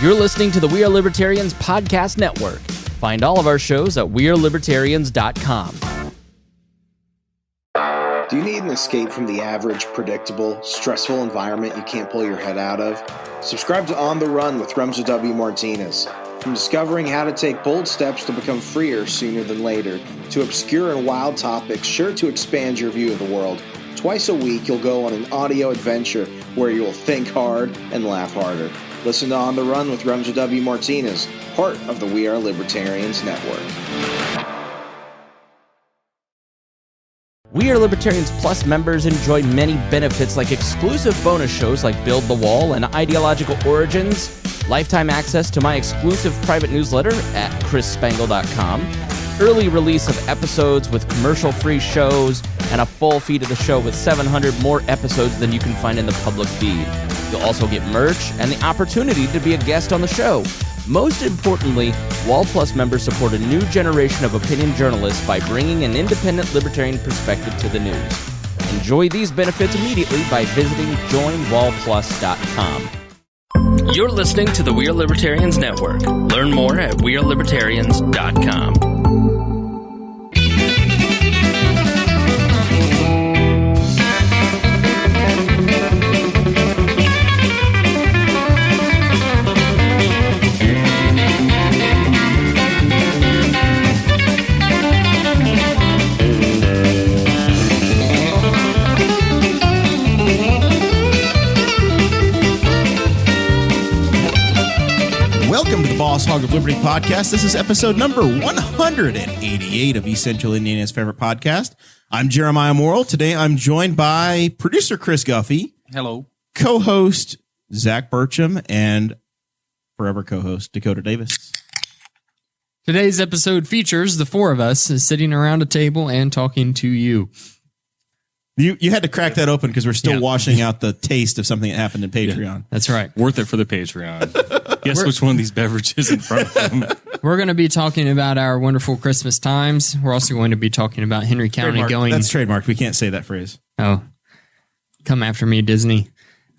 You're listening to the We Are Libertarians Podcast Network. Find all of our shows at wearelibertarians.com. Do you need an escape from the average, predictable, stressful environment you can't pull your head out of? Subscribe to On the Run with Remzo W. Martinez. From discovering how to take bold steps to become freer sooner than later, to obscure and wild topics sure to expand your view of the world, twice a week you'll go on an audio adventure where you'll think hard and laugh harder. Listen to On the Run with Remzo W. Martinez, part of the We Are Libertarians Network. We Are Libertarians Plus members enjoy many benefits like exclusive bonus shows like Build the Wall and Ideological Origins, lifetime access to my exclusive private newsletter at chrisspangle.com, early release of episodes with commercial-free shows, and a full feed of the show with 700 more episodes than you can find in the public feed. You'll also get merch and the opportunity to be a guest on the show. Most importantly, Wall Plus members support a new generation of opinion journalists by bringing an independent libertarian perspective to the news. Enjoy these benefits immediately by visiting joinwallplus.com. You're listening to the We Are Libertarians Network. Learn more at wearelibertarians.com. Welcome to the Boss Hog of Liberty podcast. This is episode number 188 of East Central Indiana's favorite podcast. I'm Jeremiah Morrell. Today I'm joined by producer Chris Guffey. Hello. Co-host Zach Burcham and forever co-host Dakota Davis. Today's episode features the four of us sitting around a table and talking to you. You had to crack that open because we're still washing out the taste of something that happened in Patreon. Yeah, that's right. Worth it for the Patreon. Guess which one of these beverages in front of them. We're going to be talking about our wonderful Christmas times. We're also going to be talking about Henry County going... That's trademarked. We can't say that phrase. Oh, come after me, Disney.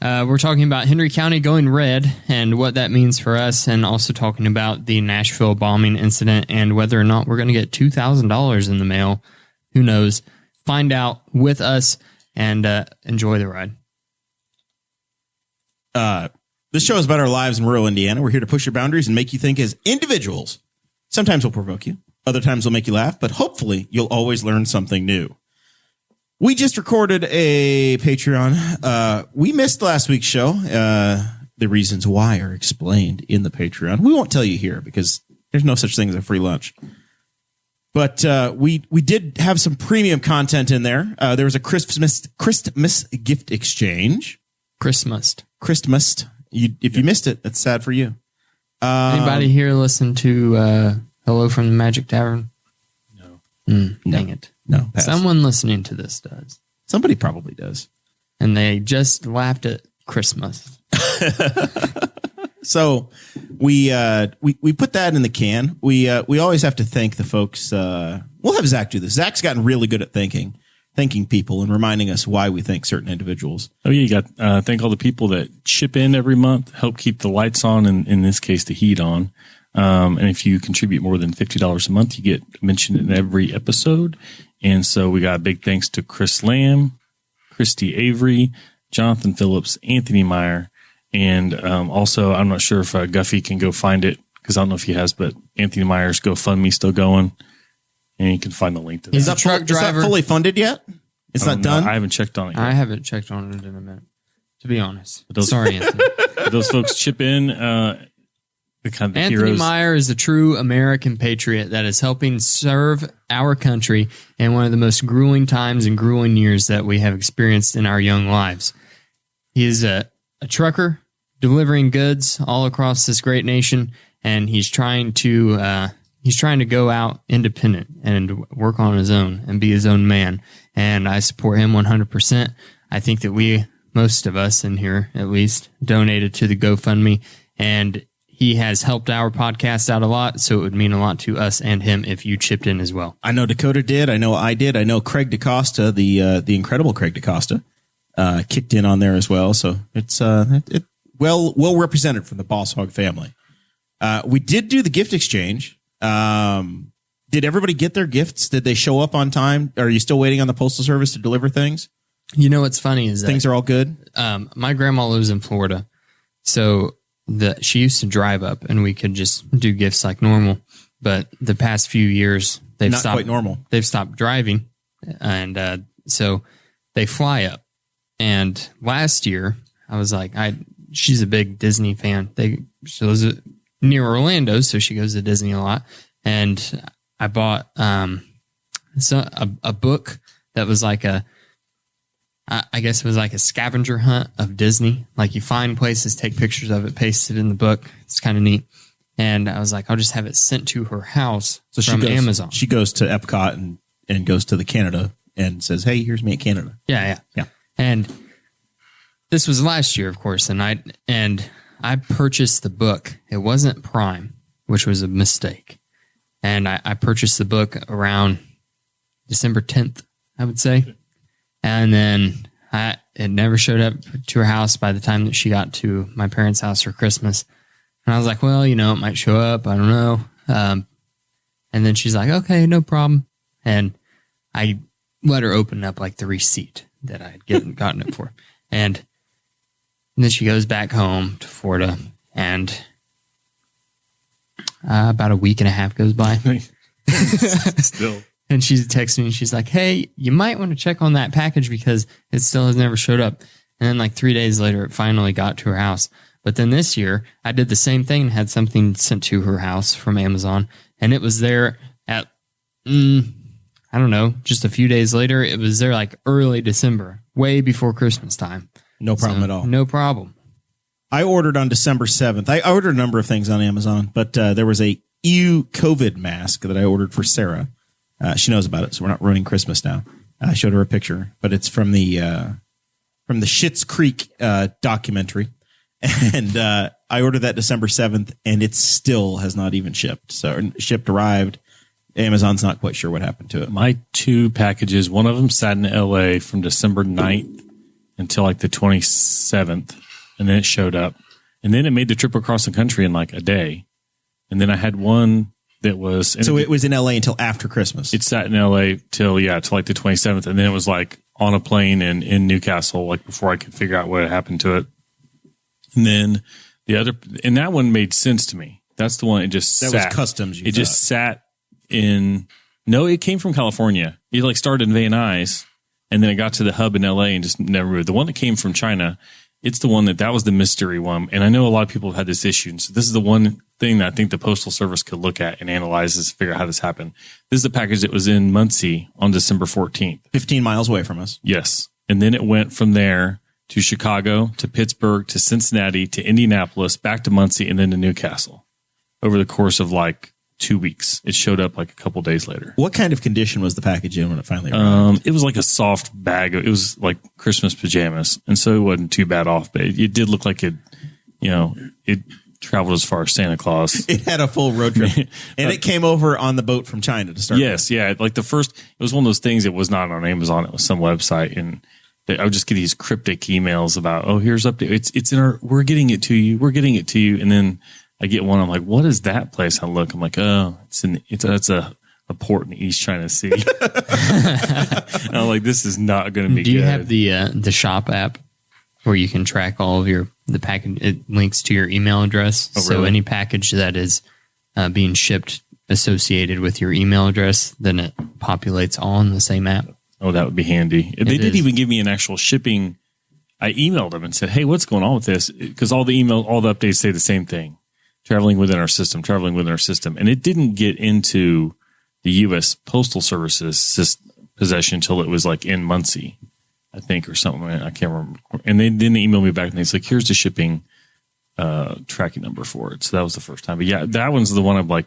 We're talking about Henry County going red and what that means for us, and also talking about the Nashville bombing incident and whether or not we're going to get $2,000 in the mail. Who knows? Find out with us and enjoy the ride. This show is about our lives in rural Indiana. We're here to push your boundaries and make you think as individuals. Sometimes we'll provoke you. Other times we'll make you laugh, but hopefully you'll always learn something new. We just recorded a Patreon. We missed last week's show. The reasons why are explained in the Patreon. We won't tell you here because there's no such thing as a free lunch. But we did have some premium content in there. There was a Christmas gift exchange. Christmas. If you missed it, that's sad for you. Anybody here listen to Hello from the Magic Tavern? No. Dang it. No. Pass. Someone listening to this does. Somebody probably does. And they just laughed at Christmas. So we put that in the can. We always have to thank the folks. We'll have Zach do this. Zach's gotten really good at thanking people and reminding us why we thank certain individuals. Oh, yeah. You got thank all the people that chip in every month, help keep the lights on, and in this case, the heat on. And if you contribute more than $50 a month, you get mentioned in every episode. And so we got big thanks to Chris Lamb, Christy Avery, Jonathan Phillips, Anthony Meyer. And also, I'm not sure if Guffey can go find it because I don't know if he has, but Anthony Meyer's GoFundMe still going. And you can find the link to that. He's a truck driver. Is that fully funded yet? It's not done? I haven't checked on it yet. I haven't checked on it in a minute, to be honest. Sorry, Anthony. Those folks chip in. The kind of Anthony heroes. Meyer is a true American patriot that is helping serve our country in one of the most grueling times and grueling years that we have experienced in our young lives. He is a trucker delivering goods all across this great nation, and he's trying to go out independent and work on his own and be his own man. And I support him 100%. I think that most of us in here at least, donated to the GoFundMe, and he has helped our podcast out a lot, so it would mean a lot to us and him if you chipped in as well. I know Dakota did. I know I did. I know Craig DaCosta, the incredible Craig DaCosta, kicked in on there as well. So it's well represented from the Boss Hog family. We did do the gift exchange. Did everybody get their gifts? Did they show up on time? Are you still waiting on the Postal Service to deliver things? You know what's funny is that Things are all good? my grandma lives in Florida, so she used to drive up, and we could just do gifts like normal. But the past few years, they've Not stopped. quite normal. They've stopped driving, and so they fly up. And last year, I was like, she's a big Disney fan. She lives near Orlando, so she goes to Disney a lot. And I bought a book that was like I guess it was like a scavenger hunt of Disney. Like you find places, take pictures of it, paste it in the book. It's kind of neat. And I was like, I'll just have it sent to her house from Amazon. She goes to Epcot and goes to the Canada and says, hey, here's me at Canada. Yeah. And this was last year, of course. And I purchased the book. It wasn't Prime, which was a mistake. And I purchased the book around December 10th, I would say. And then it never showed up to her house by the time that she got to my parents' house for Christmas. And I was like, well, it might show up. I don't know. And then she's like, okay, no problem. And I let her open up like the receipt that I had gotten it for. And then she goes back home to Florida, and about a week and a half goes by. Still. And she texts me and she's like, hey, you might want to check on that package because it still has never showed up. And then like 3 days later, it finally got to her house. But then this year, I did the same thing and had something sent to her house from Amazon. And it was there at, I don't know, just a few days later. It was there like early December, way before Christmas time. No problem at all. No problem. I ordered on December 7th. I ordered a number of things on Amazon, but there was a EU COVID mask that I ordered for Sarah. She knows about it, so we're not ruining Christmas now. I showed her a picture, but it's from the Schitt's Creek documentary. And I ordered that December 7th, and it still has not even shipped. So shipped, arrived. Amazon's not quite sure what happened to it. My 2 packages, one of them sat in LA from December 9th until like the 27th, and then it showed up. And then it made the trip across the country in like a day. And then I had one that was... So it was in LA until after Christmas. It sat in LA till like the 27th, and then it was like on a plane in Newcastle, like before I could figure out what had happened to it. And then the other, and that one made sense to me. That's the one it just that sat. Was customs. It just sat in. No, it came from California. It like started in Van Nuys, and then it got to the hub in LA and just never moved. The one that came from China, it's the one that was the mystery one. And I know a lot of people have had this issue. And so this is the one thing that I think the Postal Service could look at and analyze is figure out how this happened. This is the package that was in Muncie on December 14th. 15 miles away from us. Yes. And then it went from there to Chicago, to Pittsburgh, to Cincinnati, to Indianapolis, back to Muncie, and then to Newcastle over the course of like 2 weeks. It showed up like a couple days later. What kind of condition was the package in when it finally arrived? It was like a soft bag. It was like Christmas pajamas. And so it wasn't too bad off, but it did look like it traveled as far as Santa Claus. It had a full road trip. And it came over on the boat from China to start. Yes. with. Yeah. Like it was one of those things that was not on Amazon. It was some website. And I would just get these cryptic emails about, oh, here's update. It's in we're getting it to you. We're getting it to you. And then I get one. I'm like, what is that place? I look, I'm like, oh, it's a port in the East China Sea. And I'm like, this is not going to be good. Do you have the shop app where you can track all of the package? It links to your email address. Oh, so really? any package that is being shipped associated with your email address, then it populates all in the same app. Oh, that would be handy. They didn't even give me an actual shipping. I emailed them and said, hey, what's going on with this? Because all the updates say the same thing. Traveling within our system. And it didn't get into the U.S. Postal Service's possession until it was like in Muncie, I think, or something. I can't remember. And they didn't email me back and they said, here's the shipping tracking number for it. So that was the first time. But yeah, that one's the one I'm like,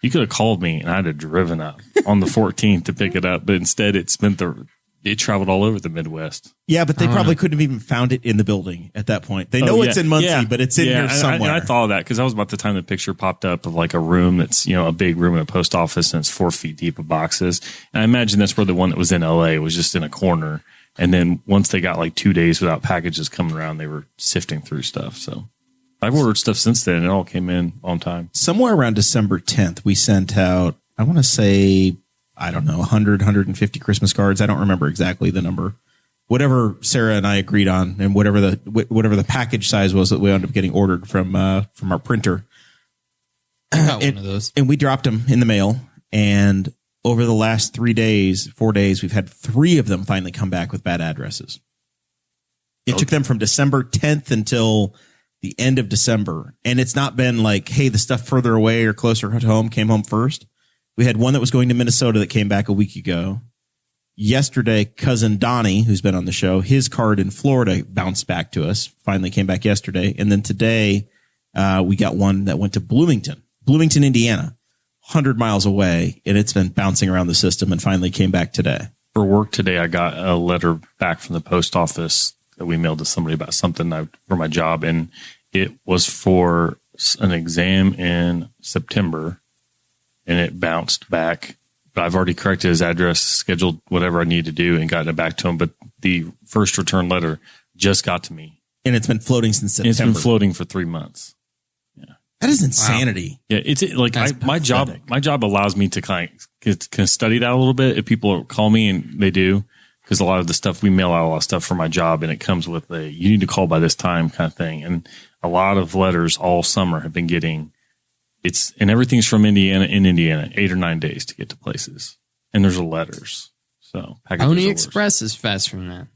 you could have called me and I'd have driven up on the 14th to pick it up. But instead it traveled all over the Midwest. Yeah, but they probably couldn't have even found it in the building at that point. They know it's in Muncie, but it's in here somewhere. And I thought of that because that was about the time the picture popped up of like a room that's, a big room in a post office and it's 4 feet deep of boxes. And I imagine that's where the one that was in LA was just in a corner. And then once they got like 2 days without packages coming around, they were sifting through stuff. So I've ordered stuff since then, and it all came in on time. Somewhere around December 10th, we sent out, I want to say, I don't know, 100, 150 Christmas cards. I don't remember exactly the number. Whatever Sarah and I agreed on, and whatever the package size was that we ended up getting ordered from our printer. I got one of those. And we dropped them in the mail. And over the last 4 days, we've had 3 of them finally come back with bad addresses. It took them from December 10th until the end of December. And it's not been like, hey, the stuff further away or closer to home came home first. We had one that was going to Minnesota that came back a week ago. Yesterday, cousin Donnie, who's been on the show, his card in Florida bounced back to us, finally came back yesterday. And then today, we got one that went to Bloomington, Indiana, 100 miles away. And it's been bouncing around the system and finally came back today. For work today, I got a letter back from the post office that we mailed to somebody about something for my job. And it was for an exam in September, and it bounced back. But I've already corrected his address, scheduled whatever I need to do, and gotten it back to him. But the first return letter just got to me. And it's been floating since September. It's been floating for 3 months. Yeah. That is insanity. Yeah. It's like my job allows me to kind of study that a little bit. If people call me, and they do, because a lot of the stuff, we mail out a lot of stuff for my job, and it comes with you need to call by this time kind of thing. And a lot of letters all summer have been getting, and everything's from Indiana, 8 or 9 days to get to places. And there's letters. So Pony Express is faster than that.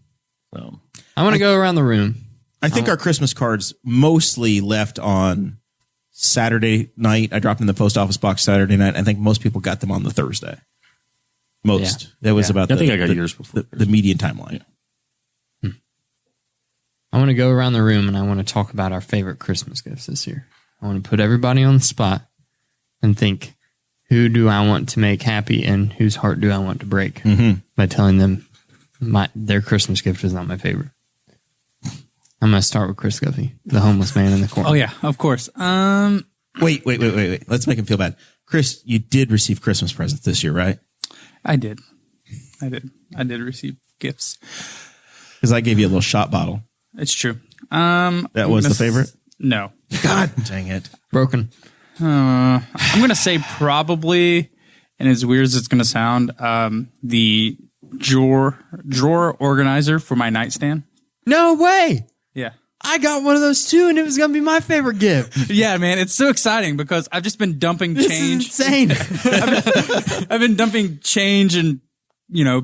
So I want to go around the room. I think our Christmas cards mostly left on Saturday night. I dropped them in the post office box Saturday night. I think most people got them on the Thursday. Most. Yeah. That was about I think I got yours before. The median timeline. Yeah. I want to go around the room, and I want to talk about our favorite Christmas gifts this year. I want to put everybody on the spot and think, who do I want to make happy and whose heart do I want to break by telling them their Christmas gift is not my favorite. I'm going to start with Chris Guffey, the homeless man in the corner. Oh, yeah, of course. Wait. Let's make him feel bad. Chris, you did receive Christmas presents this year, right? I did receive gifts. Because I gave you a little shot bottle. It's true. That was the favorite? No. God dang it. Broken. I'm going to say probably, and as weird as it's going to sound, the drawer organizer for my nightstand. No way. Yeah. I got one of those too, and it was going to be my favorite gift. Yeah, man. It's so exciting because I've just been dumping change. This is insane. I've been dumping change and,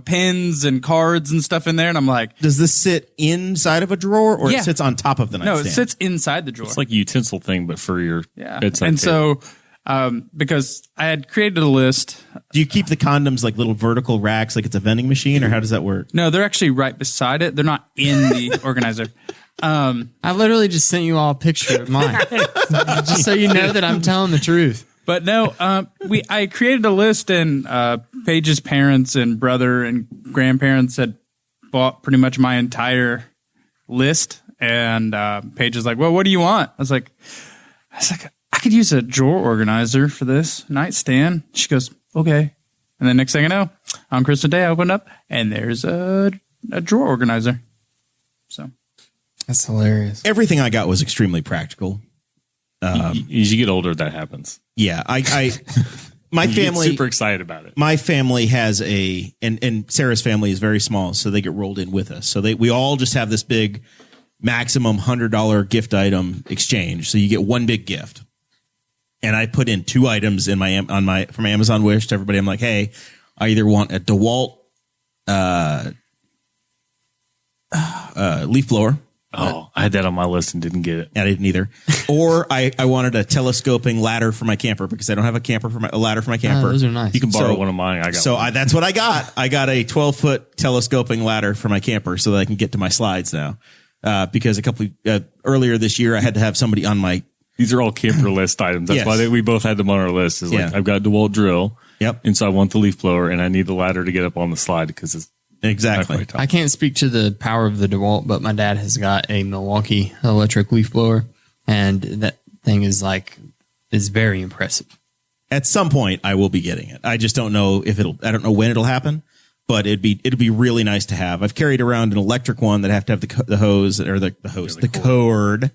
pens and cards and stuff in there. And I'm like, does this sit inside of a drawer or it sits on top of the nightstand? No, it sits inside the drawer. It's like a utensil thing, but for your bedside and table. So, because I had created a list. Do you keep the condoms like little vertical racks like it's a vending machine, or how does that work? No, they're actually right beside it. They're not in the organizer. I literally just sent you all a picture of mine. Just so you know that I'm telling the truth. But no, I created a list, and Paige's parents and brother and grandparents had bought pretty much my entire list. And Paige was like, "Well, what do you want?" I was like, "I could use a drawer organizer for this nightstand." She goes, "Okay." And then next thing I know, on Christmas Day, I opened up, and there's a drawer organizer. So that's hilarious. Everything I got was extremely practical. As you get older, that happens. Yeah, my family get super excited about it. My family has and Sarah's family is very small, so they get rolled in with us. So we all just have this big maximum $100 gift item exchange. So you get one big gift, and I put in 2 items from my Amazon wish to everybody. I'm like, hey, I either want a DeWalt leaf blower. Oh, I had that on my list and didn't get it. I didn't either. Or I wanted a telescoping ladder for my camper because I don't have a ladder for my camper. Those are nice. You can borrow one of mine. That's what I got. I got a 12-foot telescoping ladder for my camper so that I can get to my slides now. Because earlier this year I had to have somebody on my. These are all camper list items. That's why we both had them on our list. I've got a DeWalt drill. Yep. And so I want the leaf blower, and I need the ladder to get up on the slide because it's. Exactly. I can't speak to the power of the DeWalt, but my dad has got a Milwaukee electric leaf blower, and that thing is very impressive. At some point, I will be getting it. I just don't know I don't know when it'll happen, but it'd be really nice to have. I've carried around an electric one that I have to have the hose or the cord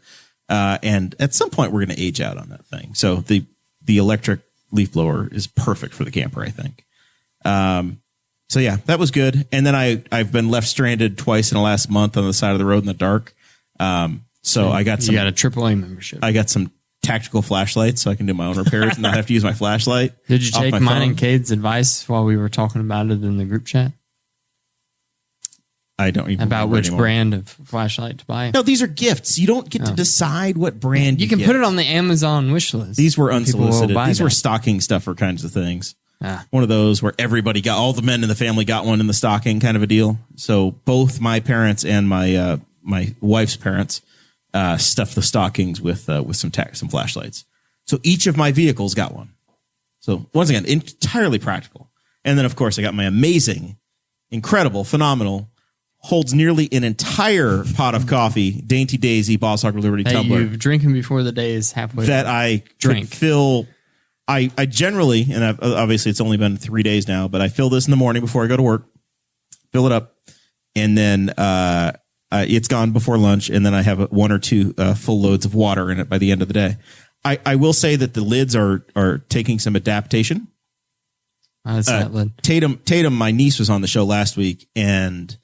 And at some point, we're going to age out on that thing. So the electric leaf blower is perfect for the camper, I think. So yeah, that was good. And then I've been left stranded twice in the last month on the side of the road in the dark. So I got You got a AAA membership. I got some tactical flashlights so I can do my own repairs and not have to use my flashlight. Did you off take my mine phone. and Cade's advice while we were talking about it in the group chat I don't even about remember which anymore. brand of flashlight to buy? No, these are gifts. You don't get to decide what brand You can get. put it on the Amazon wish list. These were People will unsolicited. buy These were that. stocking stuffer kinds of things. Ah. One of those where everybody got, all the men in the family got one in the stocking kind of a deal. So both my parents and my wife's parents stuffed the stockings with some flashlights. So each of my vehicles got one. So once again, entirely practical. And then of course I got my amazing, incredible, phenomenal, holds nearly an entire pot of coffee, Dainty Daisy Boss Hog of Liberty Hey, tumbler you've drinking before the day is halfway. that I Drink. could fill. I generally, and obviously it's only been 3 days now, but I fill this in the morning before I go to work, fill it up, and then it's gone before lunch, and then I have 1 or 2 full loads of water in it by the end of the day. I will say that the lids are taking some adaptation. That's that lid. Tatum, my niece, was on the show last week, and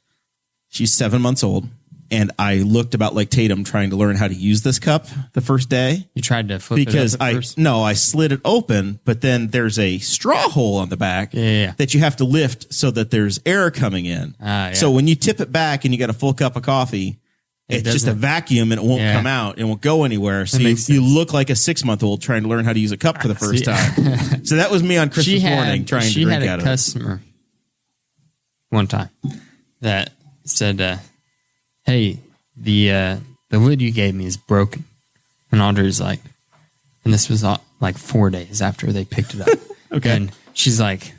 she's 7 months old. And I looked about like Tatum trying to learn how to use this cup the first day. You tried to flip Because it up at first? I slid it open, but then there's a straw hole on the back Yeah. that you have to lift so that there's air coming in. Yeah. So when you tip it back and you got a full cup of coffee, it's just a doesn't- vacuum and it won't Yeah. come out. It won't go anywhere. So That you makes sense. look like a 6-month-old trying to learn how to use a cup for the first time. So that was me on Christmas morning trying to drink out of it. She had a customer one time that said, hey, the lid you gave me is broken. And Audrey's like, and this was like 4 days after they picked it up. Okay. And she's like,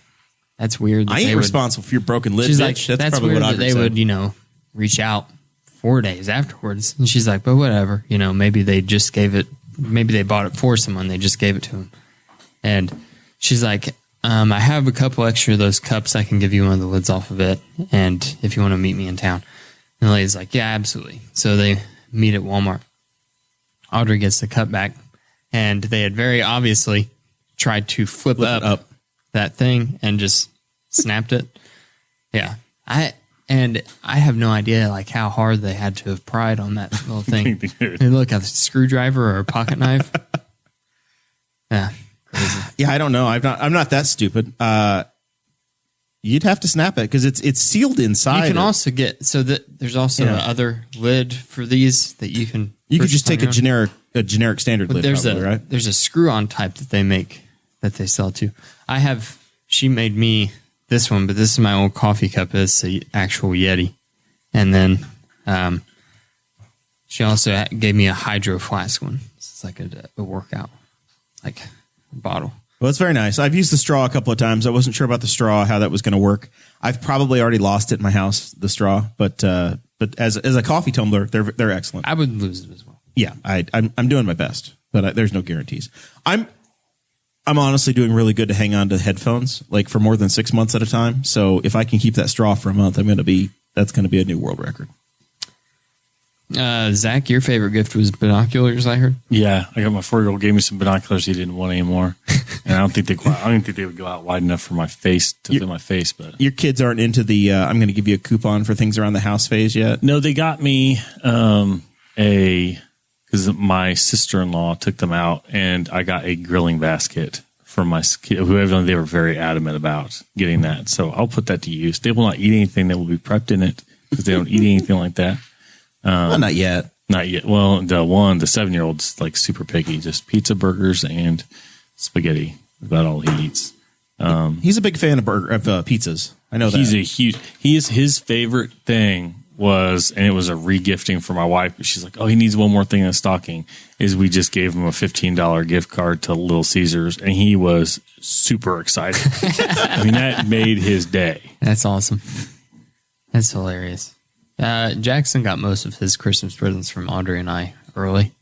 that's weird. That I they ain't would- responsible for your broken lid, She's bitch. like, That's that's probably weird what that Audrey they said. would, reach out 4 days afterwards. And she's like, but whatever, maybe they just gave it, maybe they bought it for someone. They just gave it to him. And she's like, I have a couple extra of those cups. I can give you one of the lids off of it. And if you want to meet me in town. And the lady's like, yeah, absolutely. So they meet at Walmart. Audrey gets the cup back. And they had very obviously tried to flip up that thing and just snapped it. Yeah. I have no idea like how hard they had to have pried on that little thing. They look at a screwdriver or a pocket knife. Yeah. Crazy. Yeah, I don't know. I'm not that stupid. You'd have to snap it because it's sealed inside. You can it. also get there's also another lid for these that you can. You could just purchase take on your own. a generic standard But lid, there's probably, right? there's a screw on type that they make that they sell too. She made me this one, but this is my old coffee cup. It's the actual Yeti, and then she also gave me a hydro flask one. It's like a workout like bottle. Well, it's very nice. I've used the straw a couple of times. I wasn't sure about the straw, how that was going to work. I've probably already lost it in my house, the straw, but as a coffee tumbler, they're excellent. I would lose it as well. Yeah, I'm doing my best, but there's no guarantees. I'm honestly doing really good to hang on to headphones like for more than 6 months at a time. So if I can keep that straw for a month, that's going to be a new world record. Zach, your favorite gift was binoculars, I heard. Yeah, I got my 4-year-old gave me some binoculars he didn't want anymore, and I don't think they would go out wide enough for my face to fit my face. But Your kids aren't into the I'm going to give you a coupon for things around the house phase yet. no, they got me because my sister-in-law took them out, and I got a grilling basket for my kid. Whoever they were very adamant about getting that, so I'll put that to use. They will not eat anything that will be prepped in it because they don't eat anything like that. Well, not yet. Not yet. Well, the 7-year-old's like super picky, just pizza, burgers, and spaghetti. About all he eats. He's a big fan of pizzas. I know that. His favorite thing was, and it was a regifting for my wife. She's like, oh, he needs one more thing in the stocking. Is we just gave him a $15 gift card to Little Caesars, and he was super excited. I mean, that made his day. That's awesome. That's hilarious. Jackson got most of his Christmas presents from Audrey and I early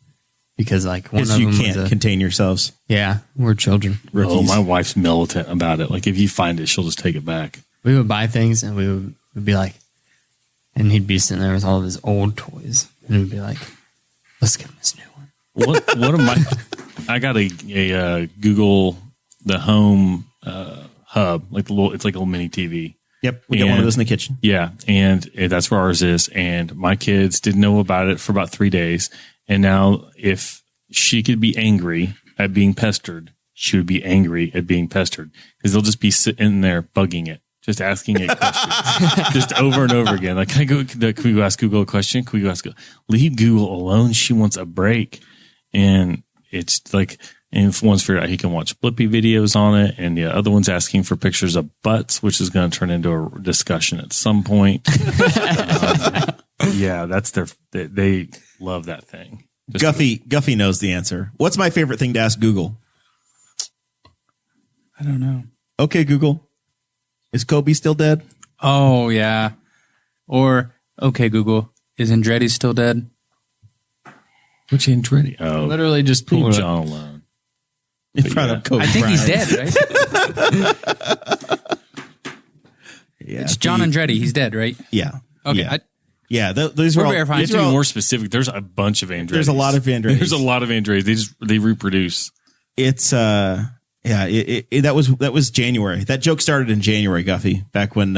because like one of them you was can't contain yourselves. Yeah, we're children. Rookies. Oh, my wife's militant about it. Like if you find it, she'll just take it back. We would buy things and we would be like, and he'd be sitting there with all of his old toys and we'd be like, let's get him this new one. One of my, I got a Google the Home hub, like it's like a little mini TV. Yep, we got one of those in the kitchen. Yeah, and that's where ours is. And my kids didn't know about it for about 3 days, and now if she could be angry at being pestered, she would be angry at being pestered because they'll just be sitting there bugging it, just asking it questions, just over and over again. Like, can we go ask Google a question? Can we go ask? Leave Google alone. She wants a break, and it's like. And if one's figured out he can watch Blippi videos on it, and the other one's asking for pictures of butts, which is going to turn into a discussion at some point. Yeah, that's they love that thing. Guffey knows the answer. What's my favorite thing to ask Google? I don't know. Okay, Google, is Kobe still dead? Oh, yeah. Or, okay, Google, is Andretti still dead? Which Andretti? Oh, Literally just pull leave it up. John alone. In front of Kobe I think Bryant. he's dead, right? Yeah, It's John Andretti. He's dead, right? Yeah. Okay. Yeah. Those are We're all. verifying. You have to be more specific. There's a bunch of Andrettis. There's a lot of Andrettis. There's a lot of Andrettis. They reproduce. It's that was January. That joke started in January, Guffey. Back when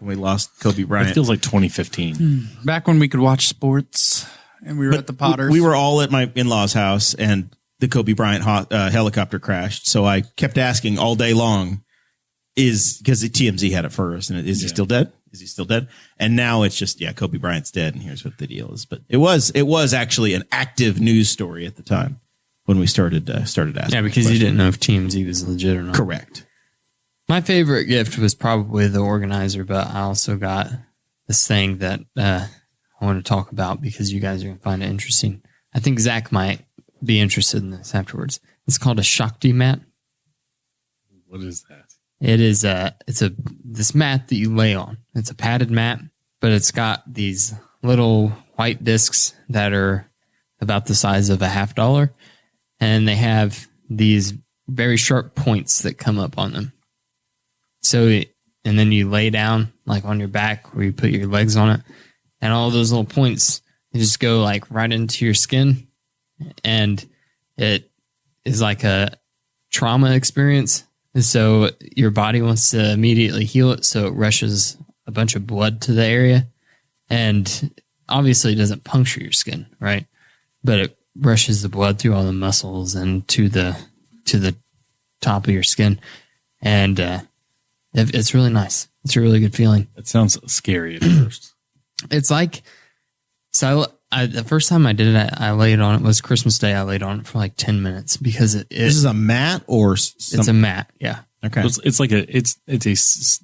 we lost Kobe Bryant. It feels like 2015. Back when we could watch sports and we were at the Potters. We were all at my in-laws' house, and the Kobe Bryant helicopter crashed. So I kept asking all day long, because the TMZ had it first, and is he still dead? Is he still dead? And now it's just, Kobe Bryant's dead, and here's what the deal is. But it was actually an active news story at the time when we started asking. Yeah, because you didn't know if TMZ was legit or not. Correct. My favorite gift was probably the organizer, but I also got this thing that I want to talk about because you guys are going to find it interesting. I think Zach might be interested in this afterwards. It's called a Shakti mat. What is that? It is this mat that you lay on. It's a padded mat, but it's got these little white discs that are about the size of a $50, and they have these very sharp points that come up on them. And then you lay down like on your back where you put your legs on it, and all those little points, they just go like right into your skin, and it is like a trauma experience. So your body wants to immediately heal it, so it rushes a bunch of blood to the area, and obviously it doesn't puncture your skin, right? But it rushes the blood through all the muscles and to the top of your skin, and it's really nice. It's a really good feeling. It sounds scary at first. It's like, so the first time I did it, I laid on it was Christmas Day. I laid on it for like 10 minutes because this is a mat or it's a mat. Yeah. Okay. It's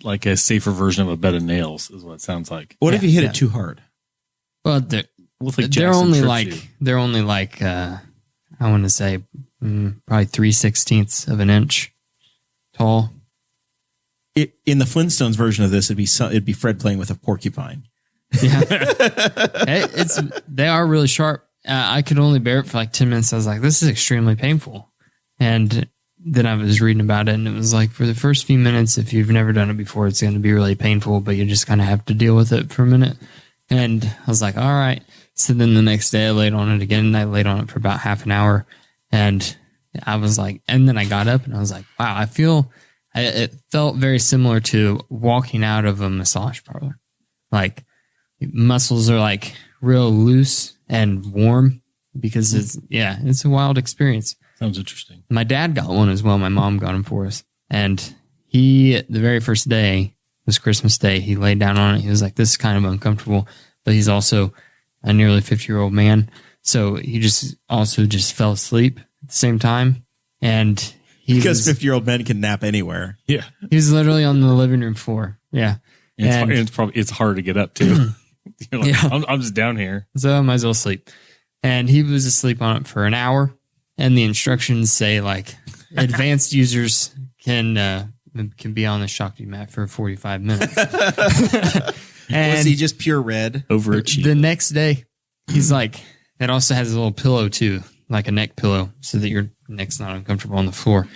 like a safer version of a bed of nails is what it sounds like. What if you hit it too hard? Well, Like they're Jackson only trips like I want to say probably 3/16 of an inch tall. In the Flintstones version of this, it'd be Fred playing with a porcupine. Yeah, they are really sharp. I could only bear it for like 10 minutes. I was like, this is extremely painful. And then I was reading about it, and it was like, for the first few minutes, if you've never done it before, it's going to be really painful, but you just kind of have to deal with it for a minute. And I was like, all right. So then the next day I laid on it again, and I laid on it for about half an hour. And I was like, and then I got up and I was like, wow, it felt very similar to walking out of a massage parlor. Like, muscles are like real loose and warm because it's a wild experience. Sounds interesting. My dad got one as well. My mom got him for us. And the very first day was Christmas Day. He laid down on it. He was like, this is kind of uncomfortable, but he's also a nearly 50-year-old man. So he just fell asleep at the same time. And because 50-year-old men can nap anywhere. Yeah. He was literally on the living room floor. Yeah. It's hard to get up to. You're like, Yeah. I'm just down here. So I might as well sleep. And he was asleep on it for an hour. And the instructions say like advanced users can be on the Shakti mat for 45 minutes. And was he just pure red? Overachieved. the next day, he's like, it also has a little pillow too, like a neck pillow, so that your neck's not uncomfortable on the floor.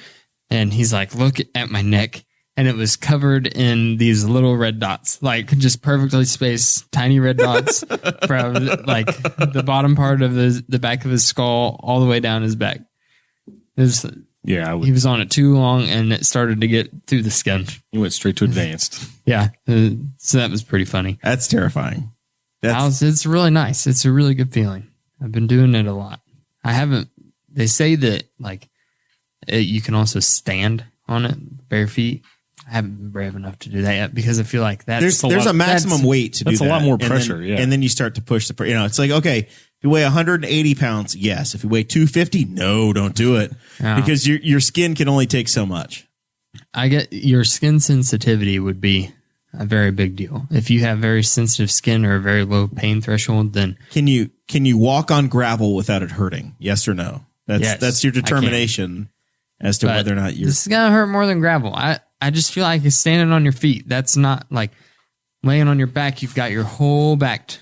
And he's like, look at my neck. and it was covered in these little red dots, like just perfectly spaced tiny red dots from like the bottom part of the back of his skull all the way down his back. He was on it too long, and it started to get through the skin. He went straight to advanced. Yeah, so that was pretty funny. That's terrifying. It's really nice. It's a really good feeling. I've been doing it a lot. I haven't. They say that like you can also stand on it bare feet. I haven't been brave enough to do that yet because I feel like there's a maximum weight to do that. That's a lot more pressure. And then you start to push the. It's like, okay, if you weigh 180 pounds, yes. If you weigh 250, no, don't do it because your skin can only take so much. I get your skin sensitivity would be a very big deal. If you have very sensitive skin or a very low pain threshold, then can you walk on gravel without it hurting? Yes or no? That's your determination as to whether or not you're. This is gonna hurt more than gravel. I just feel like it's standing on your feet. That's not like laying on your back. You've got your whole back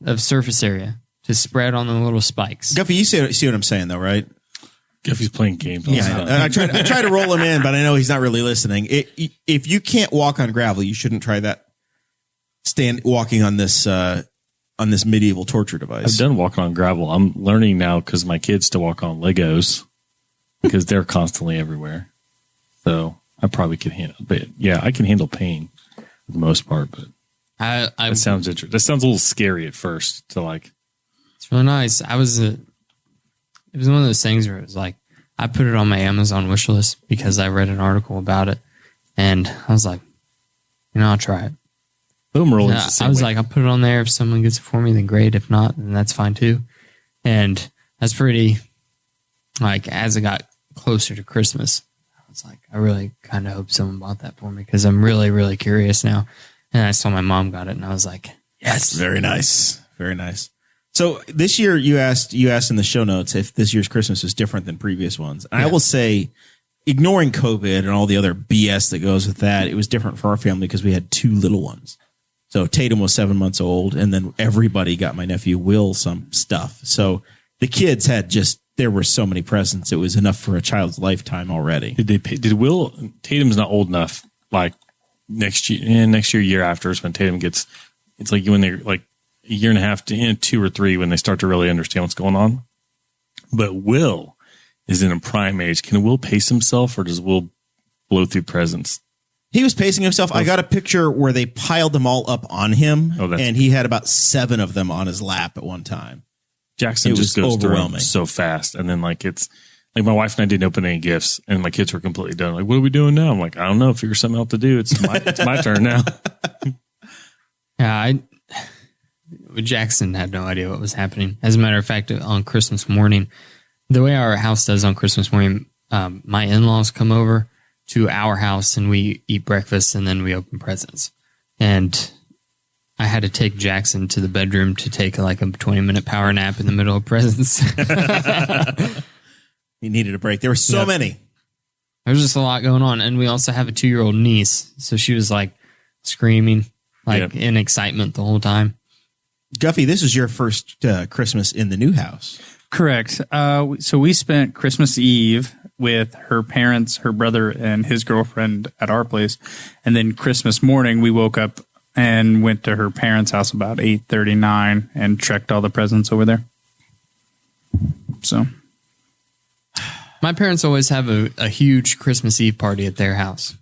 of surface area to spread on the little spikes. Guffey, you see what I'm saying though, right? Guffey's playing games. I try to roll him in, but I know he's not really listening. If you can't walk on gravel, you shouldn't try that. Walking on this medieval torture device. I've done walking on gravel. I'm learning now because my kids to walk on Legos because they're constantly everywhere. So I probably could handle, but yeah, I can handle pain for the most part. But that sounds interesting. That sounds a little scary at first. To like, it's really nice. It was one of those things where it was like I put it on my Amazon wish list because I read an article about it, and I was like, I'll try it. I was like, I'll put it on there. If someone gets it for me, then great. If not, then that's fine too. And that's pretty, like, as it got closer to Christmas, I was like, I really kind of hope someone bought that for me because I'm really, really curious now. And I saw my mom got it, and I was like, yes. Very nice. Very nice. So this year, you asked in the show notes if this year's Christmas was different than previous ones. And I will say, ignoring COVID and all the other BS that goes with that, it was different for our family because we had two little ones. So Tatum was 7 months old, and then everybody got my nephew Will some stuff. So the kids had there were so many presents. It was enough for a child's lifetime already. Did Will, Tatum's not old enough, like next year after is when Tatum gets, it's like when they're like a year and a half to 2 or 3 when they start to really understand what's going on. But Will is in a prime age. Can Will pace himself or does Will blow through presents? He was pacing himself. I got a picture where they piled them all up on him, and he had about 7 of them on his lap at one time. Jackson just goes through so fast. And then like it's like my wife and I didn't open any gifts, and my kids were completely done. Like, what are we doing now? I'm like, I don't know. Figure something out to do. It's my turn now. Yeah, Jackson had no idea what was happening. As a matter of fact, on Christmas morning, the way our house does on Christmas morning, my in-laws come over to our house and we eat breakfast and then we open presents. And I had to take Jackson to the bedroom to take like a 20-minute power nap in the middle of presents. He needed a break. There were so many. There's just a lot going on. And we also have a 2-year-old niece. So she was like screaming in excitement the whole time. Guffey, this is your first Christmas in the new house. Correct. So we spent Christmas Eve with her parents, her brother, and his girlfriend at our place. And then Christmas morning, we woke up and went to her parents' house about 8:39 and trekked all the presents over there. So my parents always have a huge Christmas Eve party at their house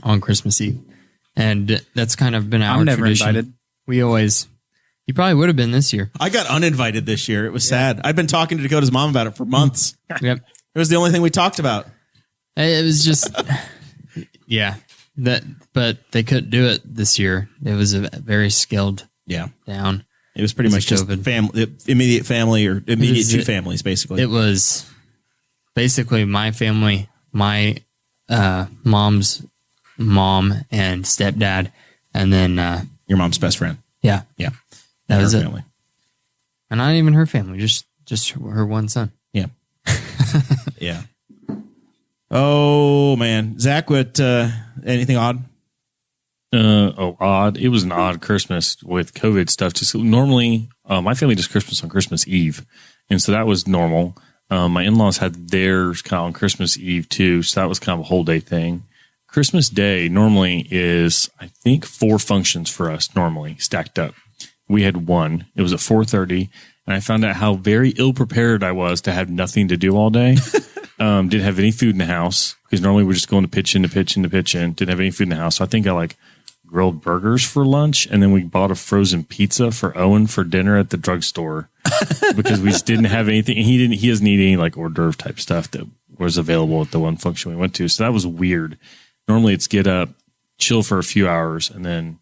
on Christmas Eve. And that's kind of been our I'm never tradition. invited. We always... You probably would have been this year. I got uninvited this year. It was sad. I've been talking to Dakota's mom about it for months. Yep. It was the only thing we talked about. It was just, but they couldn't do it this year. It was a very scaled down. It was pretty much just immediate family or immediate two families, basically. It was basically my family, my mom's mom and stepdad, and then your mom's best friend. Yeah. Yeah. That was her it. family. And not even her family, just her one son. Yeah. Yeah. Oh, man. Zach, what, anything odd? Odd. It was an odd Christmas with COVID stuff. Just normally, my family does Christmas on Christmas Eve. And so that was normal. My in-laws had theirs kind of on Christmas Eve too. So that was kind of a whole day thing. Christmas Day normally is, I think, 4 functions for us normally stacked up. We had one. It was at 4:30, and I found out how very ill prepared I was to have nothing to do all day. Didn't have any food in the house because normally we're just going to pitch in. Didn't have any food in the house, so I think I grilled burgers for lunch, and then we bought a frozen pizza for Owen for dinner at the drugstore because we just didn't have anything. And he doesn't eat any hors d'oeuvre type stuff that was available at the one function we went to. So that was weird. Normally it's get up, chill for a few hours, and then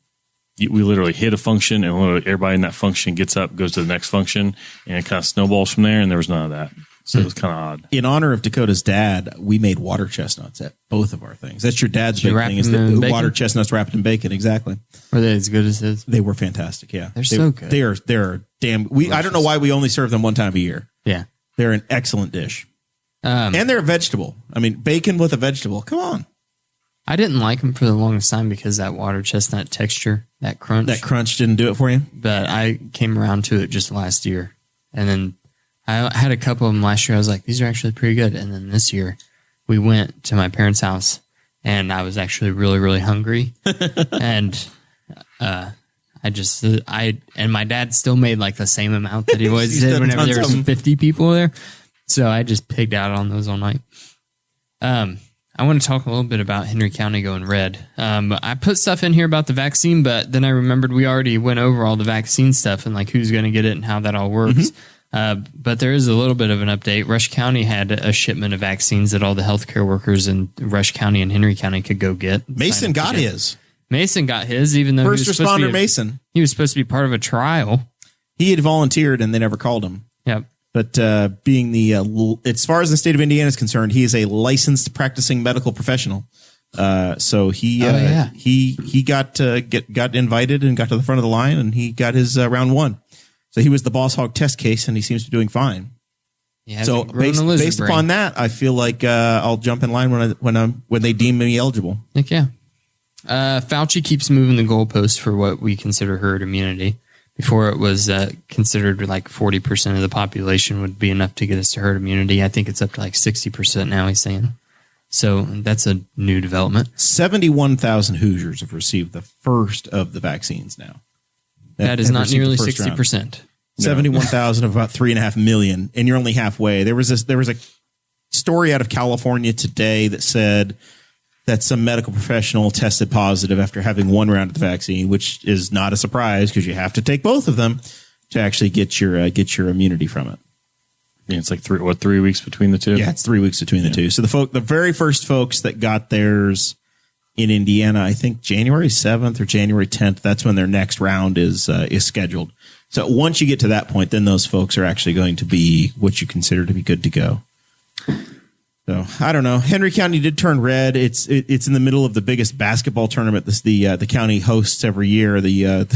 we literally hit a function, and literally everybody in that function gets up, goes to the next function, and it kind of snowballs from there. And there was none of that. So it was kind of odd. In honor of Dakota's dad, we made water chestnuts at both of our things. That's your dad's big thing, is the water chestnuts wrapped in bacon. Exactly. Were they as good as his? They were fantastic. Yeah, they're so good. They're damn. I don't know why we only serve them one time a year. Yeah, they're an excellent dish, and they're a vegetable. I mean, bacon with a vegetable. Come on. I didn't like them for the longest time because that water chestnut texture, that crunch didn't do it for you. But I came around to it just last year, and then I had a couple of them last year. I was like, these are actually pretty good. And then this year, we went to my parents' house, and I was actually really, really hungry. And and my dad still made like the same amount that he always did whenever there was 50 people there. So I just pigged out on those all night. I want to talk a little bit about Henry County going red. I put stuff in here about the vaccine, but then I remembered we already went over all the vaccine stuff and like who's going to get it and how that all works. But there is a little bit of an update. Rush County had a shipment of vaccines that all the healthcare workers in Rush County and Henry County could go get. Mason got his. Mason got his, even though first responder Mason. He was supposed to be part of a trial. He had volunteered, and they never called him. Yep. But being as far as the state of Indiana is concerned, he is a licensed practicing medical professional. So he got invited and got to the front of the line, and he got his round 1. So he was the Boss Hog test case, and he seems to be doing fine. So based upon that, I feel like I'll jump in line when they deem me eligible. Heck yeah. Fauci keeps moving the goalpost for what we consider herd immunity. Before it was considered like 40% of the population would be enough to get us to herd immunity. I think it's up to like 60% now, he's saying. So that's a new development. 71,000 Hoosiers have received the first of the vaccines now. That is not nearly 60%. 71,000 of about 3.5 million, and you're only halfway. There was a story out of California today that said that some medical professional tested positive after having one round of the vaccine, which is not a surprise because you have to take both of them to actually get your immunity from it. Yeah, it's like 3 weeks between the two? Yeah, it's 3 weeks between the two. So the very first folks that got theirs in Indiana, I think January 7th or January 10th, that's when their next round is scheduled. So once you get to that point, then those folks are actually going to be what you consider to be good to go. So I don't know. Henry County did turn red. It's in the middle of the biggest basketball tournament the county hosts every year. The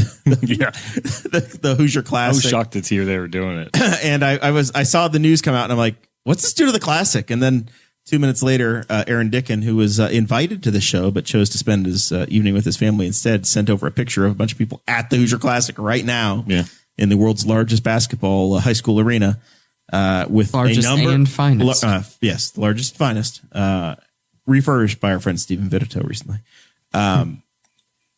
Hoosier Classic. I was shocked to hear they were doing it. And I saw the news come out, and I'm like, what's this do to the Classic? And then 2 minutes later, Aaron Dickin, who was invited to the show but chose to spend his evening with his family instead, sent over a picture of a bunch of people at the Hoosier Classic right now in the world's largest basketball high school arena. With largest a number and finest. Yes, the largest, finest, refurbished by our friend Stephen Vitito recently.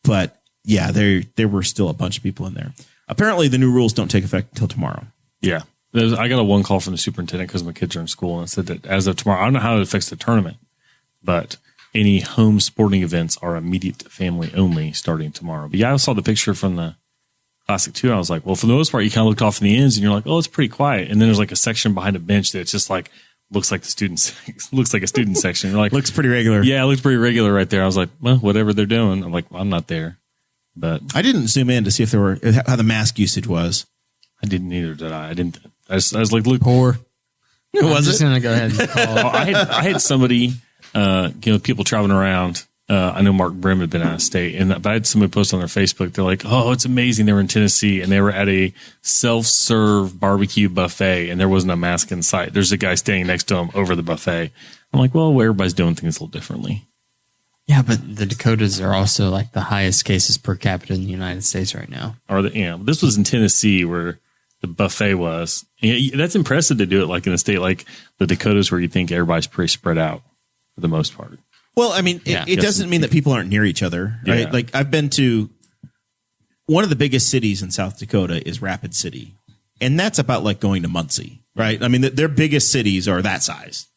But yeah, there were still a bunch of people in there. Apparently the new rules don't take effect until tomorrow. Yeah. I got a one call from the superintendent because my kids are in school, and it said that as of tomorrow, I don't know how it affects the tournament, but any home sporting events are immediate family only starting tomorrow. But yeah, I saw the picture from the Classic too. I was like, well, for the most part, you kind of looked off in the ends and you're like, oh, it's pretty quiet. And then there's like a section behind a bench that's just like, looks like a student section. You're like, looks pretty regular. Yeah, it looks pretty regular right there. I was like, well, whatever they're doing. I'm like, well, I'm not there. But I didn't zoom in to see if how the mask usage was. I didn't either, did I? I didn't. I was like, look. Poor. I'm just going to go ahead and call I had somebody, people traveling around. I know Mark Brim had been out of state, but I had somebody post on their Facebook. They're like, oh, it's amazing. They were in Tennessee and they were at a self-serve barbecue buffet and there wasn't a mask in sight. There's a guy standing next to him over the buffet. I'm like, well, everybody's doing things a little differently. Yeah, but the Dakotas are also like the highest cases per capita in the United States right now. This was in Tennessee where the buffet was. Yeah, that's impressive to do it like in a state like the Dakotas where you think everybody's pretty spread out for the most part. Well, I mean, Yeah. it doesn't mean that people aren't near each other, right? Yeah. Like I've been to one of the biggest cities in South Dakota is Rapid City, and that's about like going to Muncie, right? I mean, their biggest cities are that size,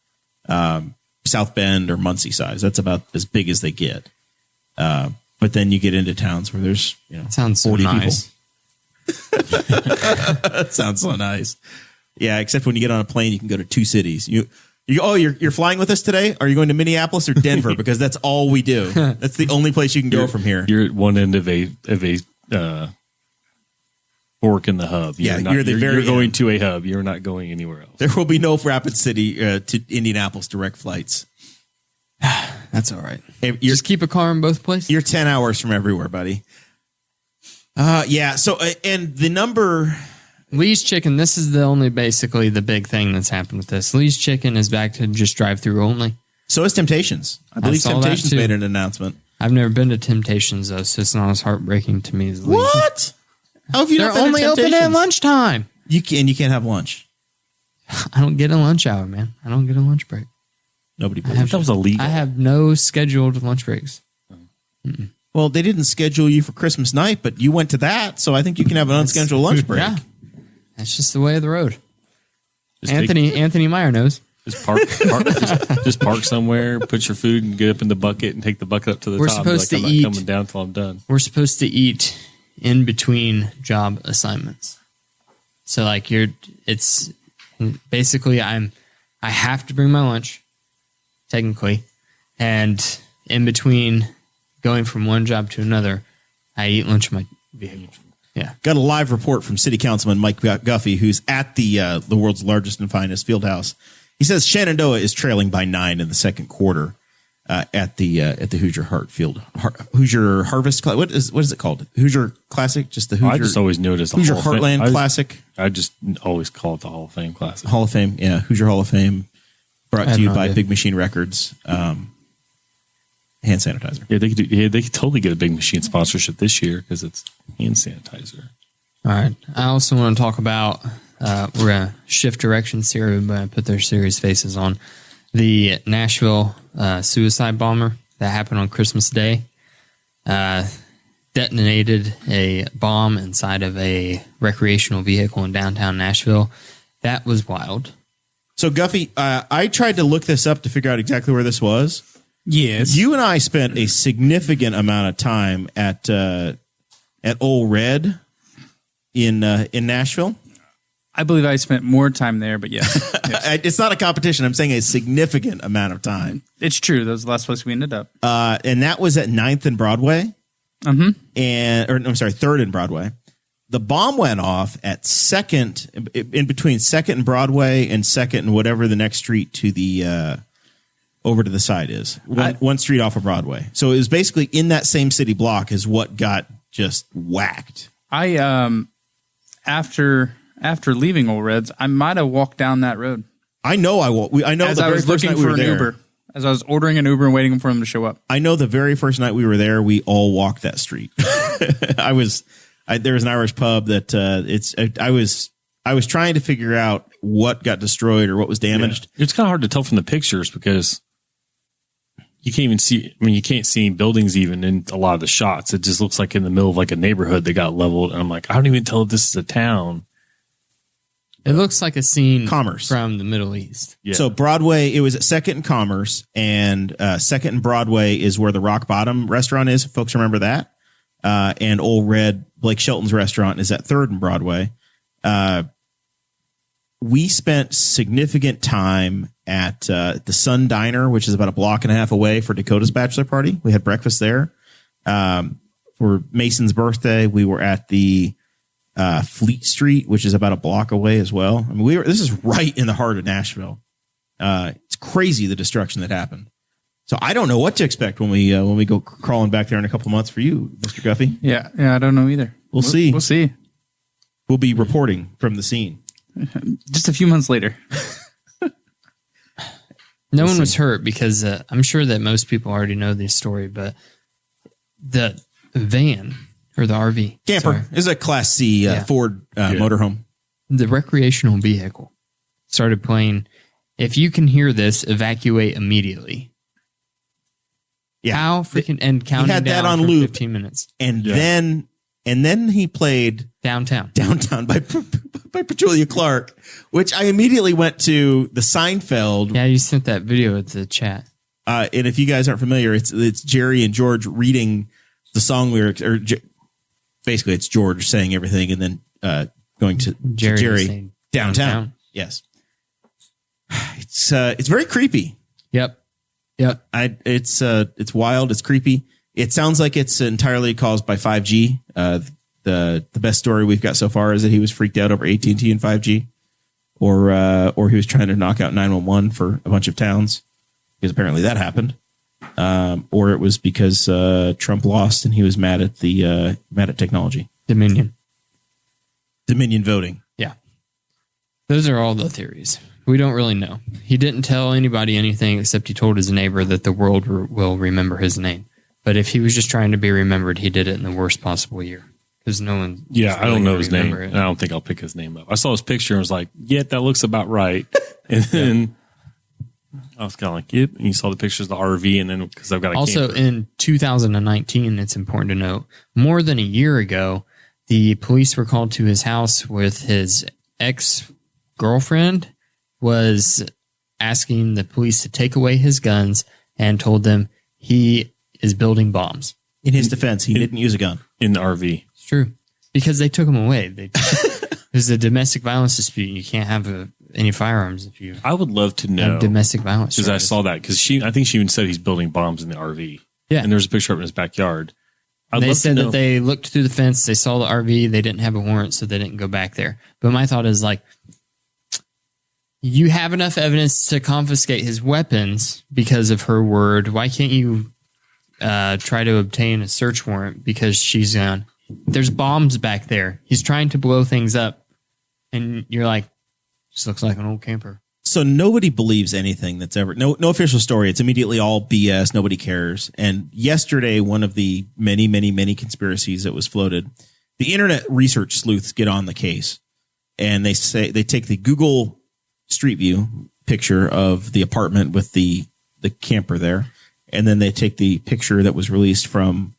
South Bend or Muncie size. That's about as big as they get. But then you get into towns where there's Sounds so 40 nice. people. That sounds so nice. Yeah, except when you get on a plane, you can go to 2 cities. You're flying with us today? Are you going to Minneapolis or Denver? Because that's all we do. That's the only place you can go from here. You're at one end of a fork in the hub. You're going end. to a hub. You're not going anywhere else. There will be no Rapid City to Indianapolis direct flights. That's all right. You're, Just keep a car in both places. you're 10 hours from everywhere, buddy. Yeah. So, and the number, Lee's Chicken, this is basically the big thing that's happened with this. Lee's Chicken is back to just drive-through only. so is Temptations. I believe saw that Temptations too. made an announcement. I've never been to Temptations, though, so it's not as heartbreaking to me as Lee's. What? How have you They're not been to only open at Temptations? lunchtime. You can't have lunch. I don't get a lunch hour, man. I don't get a lunch break. Nobody I believes That was illegal. I have no scheduled lunch breaks. Well, they didn't schedule you for Christmas night, but you went to that, so I think you can have an unscheduled lunch break. Yeah. That's just the way of the road. Just Anthony Meyer knows. Just just park somewhere, put your food, and get up in the bucket and take the bucket up to the We're top. supposed I'm to eat- not coming down till I'm done. We're supposed to eat in between job assignments. So like it's basically I have to bring my lunch, technically, and in between going from one job to another, I eat lunch in my vehicle. Yeah. Got a live report from City Councilman Mike Guffey, who's at the world's largest and finest field house. He says Shenandoah is trailing by 9 in the second quarter at the Hoosier Hoosier Harvest. What is it called? Hoosier Classic? Just the Hoosier. I just always knew it as the Hoosier Hall of Fame. Heartland Classic. I just always call it the Hall of Fame Classic. Hall of Fame. Yeah, Hoosier Hall of Fame. Brought I to have you no by idea. Big Machine Records. Hand sanitizer. Yeah, they could totally get a Big Machine sponsorship this year because it's hand sanitizer. All right. I also want to talk about, we're going to shift directions here. Everybody put their serious faces on. The Nashville suicide bomber that happened on Christmas Day detonated a bomb inside of a recreational vehicle in downtown Nashville. That was wild. So, Guffey, I tried to look this up to figure out exactly where this was. Yes. You and I spent a significant amount of time at Old Red in Nashville. I believe I spent more time there, but yes. Yes. It's not a competition. I'm saying a significant amount of time. It's true. That was the last place we ended up. And that was at 9th and Broadway. Mm-hmm. I'm sorry, 3rd and Broadway. The bomb went off at 2nd, in between 2nd and Broadway and 2nd and whatever the next street to the over to the side is. One street off of Broadway. So it was basically in that same city block is what got just whacked. I after leaving Old Reds, I might have walked down that road I know I know as the I very was first looking night we for were an there. Uber. As I was ordering an Uber and waiting for him to show up. I know the very first night we were there, we all walked that street. There was an Irish pub that I was trying to figure out what got destroyed or what was damaged. Yeah. It's kind of hard to tell from the pictures because you can't even see. I mean, you can't see buildings even in a lot of the shots. It just looks like in the middle of like a neighborhood that got leveled. And I'm like, I don't even tell if this is a town. It looks like a scene Commerce. from the Middle East. Yeah. So Broadway, it was at 2nd and Commerce, and 2nd and Broadway is where the Rock Bottom restaurant is. Folks remember that? And Old Red, Blake Shelton's restaurant, is at 3rd and Broadway. We spent significant time at the Sun Diner, which is about a block and a half away, for Dakota's bachelor party. We had breakfast there. For Mason's birthday, we were at the Fleet Street, which is about a block away as well. I mean, this is right in the heart of Nashville. It's crazy the destruction that happened. So I don't know what to expect when we go crawling back there in a couple of months for you, Mr. Guffey. Yeah, I don't know either. We'll see. We'll see. We'll be reporting from the scene. Just a few months later. No one was hurt because I'm sure that most people already know this story, but the van or the RV Camper sorry, is a Class C Ford motorhome. the recreational vehicle started playing. If you can hear this, evacuate immediately. Yeah. How freaking and counting had that down on for loop. 15 minutes. And then he played Downtown by Petrulia Clark, which I immediately went to the Seinfeld. Yeah, you sent that video with the chat. And if you guys aren't familiar, it's Jerry and George reading the song lyrics, or basically it's George saying everything, and then going to Jerry saying downtown. Yes, it's very creepy. Yep. It's wild. It's creepy. It sounds like it's entirely caused by 5G. The best story we've got so far is that he was freaked out over AT&T and 5G, or he was trying to knock out 911 for a bunch of towns, because apparently that happened. Or it was because Trump lost and he was mad at technology. Dominion voting. Yeah. Those are all the theories. We don't really know. He didn't tell anybody anything except he told his neighbor that the world will remember his name. But if he was just trying to be remembered, he did it in the worst possible year. Because no one. Yeah, I don't know his name. It. And I don't think I'll pick his name up. I saw his picture and was like, yeah, that looks about right. And then I was kind of like, yep. And you saw the pictures of the RV, and then because I've got a also camper. In 2019, it's important to note, more than a year ago, the police were called to his house with his ex-girlfriend was asking the police to take away his guns and told them he is building bombs. In his defense, he didn't use a gun in the RV. It's true. Because they took him away. There's a domestic violence dispute. You can't have any firearms if you I would love to know have domestic violence. because I saw that because I think she even said he's building bombs in the RV. Yeah. And there's a picture of it in his backyard. They said that they looked through the fence, they saw the RV, they didn't have a warrant, so they didn't go back there. But my thought is like, you have enough evidence to confiscate his weapons because of her word. Why can't you try to obtain a search warrant because she's gone? There's bombs back there. He's trying to blow things up. And you're like, just looks like an old camper. So nobody believes anything that's ever no official story. It's immediately all BS. Nobody cares. And yesterday, one of the many conspiracies that was floated, the internet research sleuths get on the case, and they say they take the Google Street View picture of the apartment with the camper there, and then they take the picture that was released from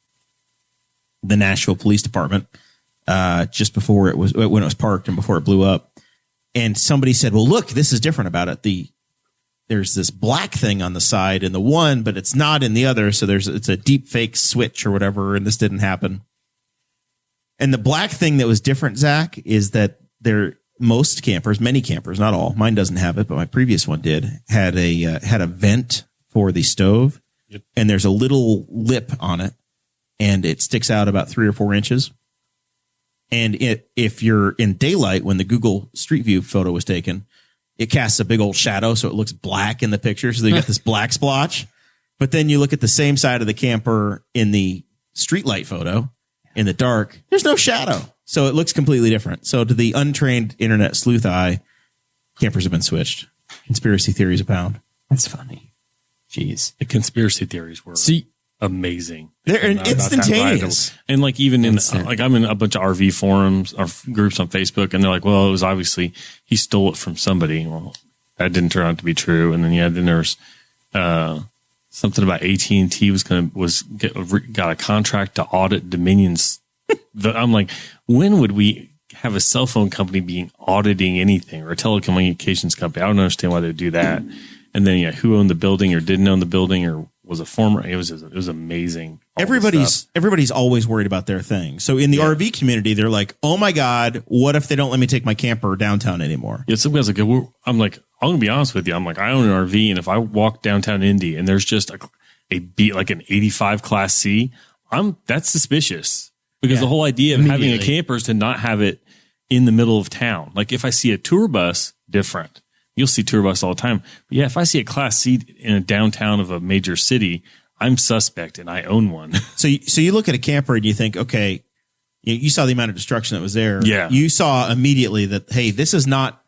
the Nashville Police Department just before it was when it was parked and before it blew up. And somebody said, well, look, this is different about it. There's this black thing on the side in the one, but it's not in the other. So it's a deep fake switch or whatever. And this didn't happen. And the black thing that was different, Zach, is that most campers, many campers, not all, mine doesn't have it, but my previous one did, had a vent for the stove. Yep. And there's a little lip on it, and it sticks out about 3 or 4 inches. And if you're in daylight, when the Google Street View photo was taken, it casts a big old shadow, so it looks black in the picture. So they get this black splotch. But then you look at the same side of the camper in the streetlight photo in the dark, there's no shadow. So it looks completely different. So to the untrained internet sleuth eye, campers have been switched. Conspiracy theories abound. That's funny. Jeez. The conspiracy theories were amazing. They're instantaneous. And like even I'm in a bunch of RV forums or groups on Facebook, and they're like, well, it was obviously he stole it from somebody. Well, that didn't turn out to be true. And then then there's something about AT&T got a contract to audit Dominion's. I'm like, when would we have a cell phone company being auditing anything, or a telecommunications company? I don't understand why they would do that. And then who owned the building or didn't own the building or was a former. It was amazing. Everybody's always worried about their thing. So in the RV community, they're like, oh my God, what if they don't let me take my camper downtown anymore? Yeah, some guys are like, I'm like, I'm gonna be honest with you. I'm like, I own an RV, and if I walk downtown Indy and there's just a B, like an 85 Class C, that's suspicious, because the whole idea of having a camper is to not have it in the middle of town. Like if I see a tour bus, different. You'll see tour bus all the time. But yeah, if I see a Class C in a downtown of a major city, I'm suspect, and I own one. So you look at a camper and you think, okay, you saw the amount of destruction that was there. Yeah. You saw immediately that, hey, this is not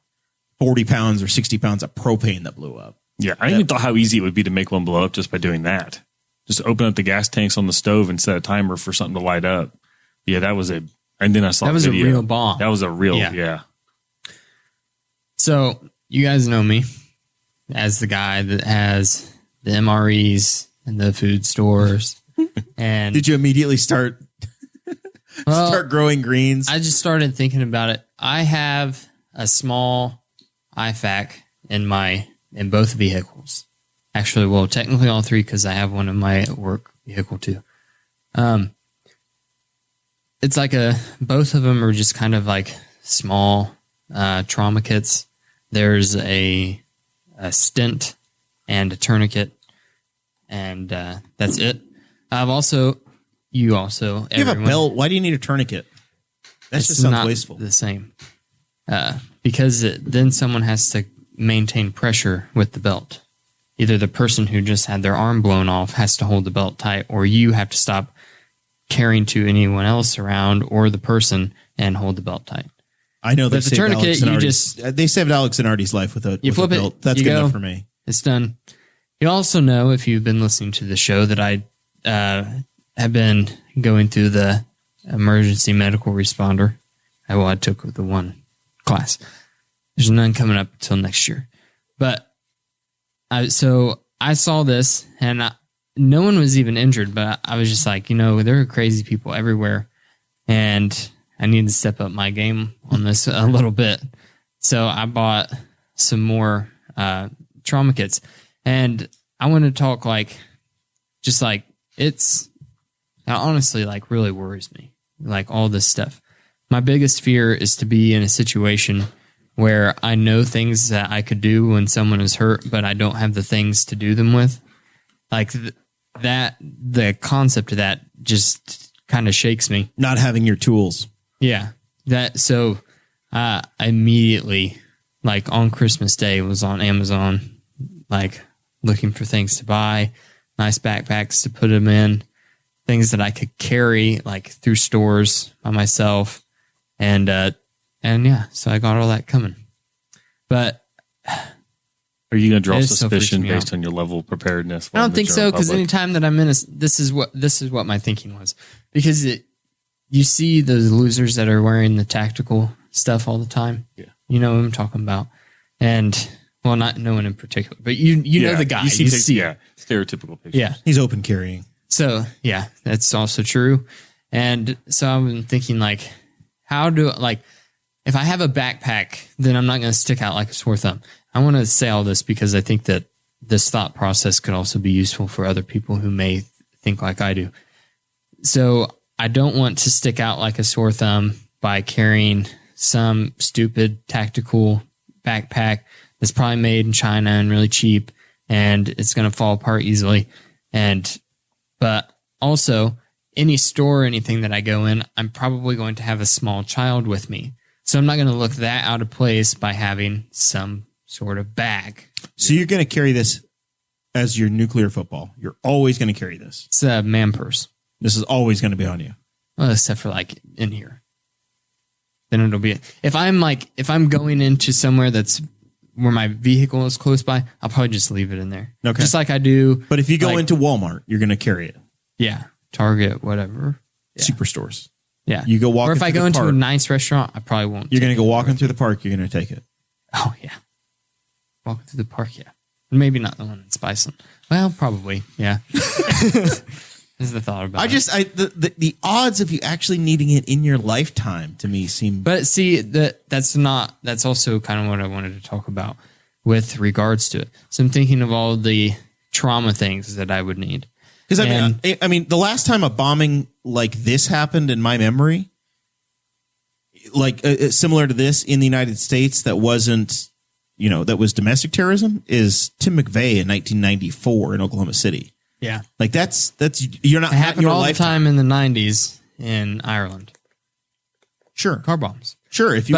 40 pounds or 60 pounds of propane that blew up. Yeah, I even thought how easy it would be to make one blow up just by doing that. Just open up the gas tanks on the stove and set a timer for something to light up. Yeah, that was and then I saw that was a real bomb. That was a real, yeah. So you guys know me as the guy that has the MREs, and the food stores. And Did you immediately start growing greens? I just started thinking about it. I have a small IFAC in both vehicles. Actually, well, technically all three, because I have one in my work vehicle too. It's like both of them are just kind of like small trauma kits. There's a stent and a tourniquet, and that's it. You have a belt. Why do you need a tourniquet? That just sounds wasteful. The same, because then someone has to maintain pressure with the belt. Either the person who just had their arm blown off has to hold the belt tight, or you have to stop carrying to anyone else around, or the person and hold the belt tight. I know that the tourniquet, they saved Alex and Artie's life with a belt. That's good enough for me. It's done. You also know, if you've been listening to the show, that I have been going through the emergency medical responder. I took the one class. There's none coming up until next year. But so I saw this, and no one was even injured, but I was just like, there are crazy people everywhere, and I need to step up my game on this a little bit. So I bought some more trauma kits, and I want to talk it honestly really worries me, all this stuff. My biggest fear is to be in a situation where I know things that I could do when someone is hurt, but I don't have the things to do them with. The concept of that just kind of shakes me. Not having your tools. Yeah. So I immediately, on Christmas Day, was on Amazon, looking for things to buy, nice backpacks to put them in, things that I could carry, through stores by myself. And yeah, so I got all that coming. But are you going to draw suspicion based on your level of preparedness? I don't think so, because anytime that I'm in this is what my thinking was. Because you see those losers that are wearing the tactical stuff all the time. Yeah. You know what I'm talking about. And, well, not no one in particular, but you know the guy. You see stereotypical pictures. Yeah. He's open carrying. So, yeah, that's also true. And so I've been thinking, if I have a backpack, then I'm not going to stick out like a sore thumb. I want to say all this because I think that this thought process could also be useful for other people who may think like I do. So I don't want to stick out like a sore thumb by carrying some stupid tactical backpack that's probably made in China and really cheap, and it's going to fall apart easily. But also, any store or anything that I go in, I'm probably going to have a small child with me. So I'm not going to look that out of place by having some sort of bag. So you're going to carry this as your nuclear football. You're always going to carry this. It's a man purse. This is always going to be on you. Well, except for in here. Then it'll be, if I'm going into somewhere that's where my vehicle is close by, I'll probably just leave it in there. Okay. Just like I do. But if you go into Walmart, you're going to carry it. Yeah. Target, whatever. Yeah. Superstores. Yeah. You go walking. Or if I go into a nice restaurant, I probably won't. You're going to go walking through the park. You're going to take it. Oh, yeah. Walking through the park, yeah. Maybe not the one in Spiceland. Well, probably, yeah. Is the thought about it. The odds of you actually needing it in your lifetime to me seem. But see, that's also kind of what I wanted to talk about with regards to it. So I'm thinking of all the trauma things that I would need. Because I mean, the last time a bombing like this happened in my memory, similar to this in the United States, that wasn't, that was domestic terrorism, is Tim McVeigh in 1994 in Oklahoma City. Yeah, that's you're not happening all the time in the 90s in Ireland. Sure, car bombs. Sure, if you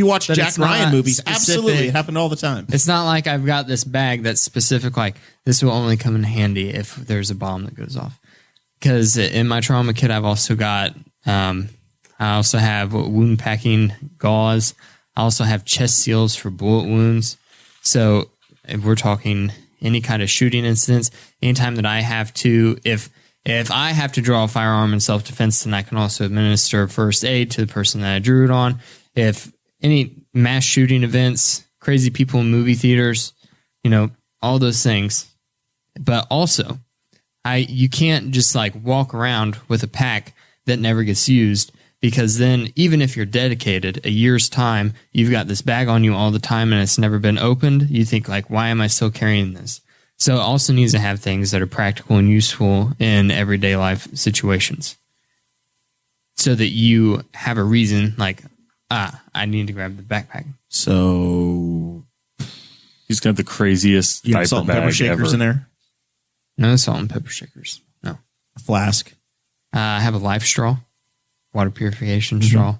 watch Jack Ryan movies, absolutely, it happened all the time. It's not like I've got this bag that's specific, like this will only come in handy if there's a bomb that goes off. Because in my trauma kit, I've also got, I also have wound packing gauze. I also have chest seals for bullet wounds. So if we're talking any kind of shooting incidents, anytime that I have to, if I have to draw a firearm in self-defense, then I can also administer first aid to the person that I drew it on. If any mass shooting events, crazy people in movie theaters, all those things. But also, You can't just like walk around with a pack that never gets used, because then even if you're dedicated a year's time, you've got this bag on you all the time and it's never been opened. You think like, why am I still carrying this? So it also needs to have things that are practical and useful in everyday life situations, so that you have a reason like, I need to grab the backpack. So he's got the craziest you have diaper salt and pepper bag shakers ever. in there? No salt and pepper shakers. No. A flask? I have a life straw, water purification straw,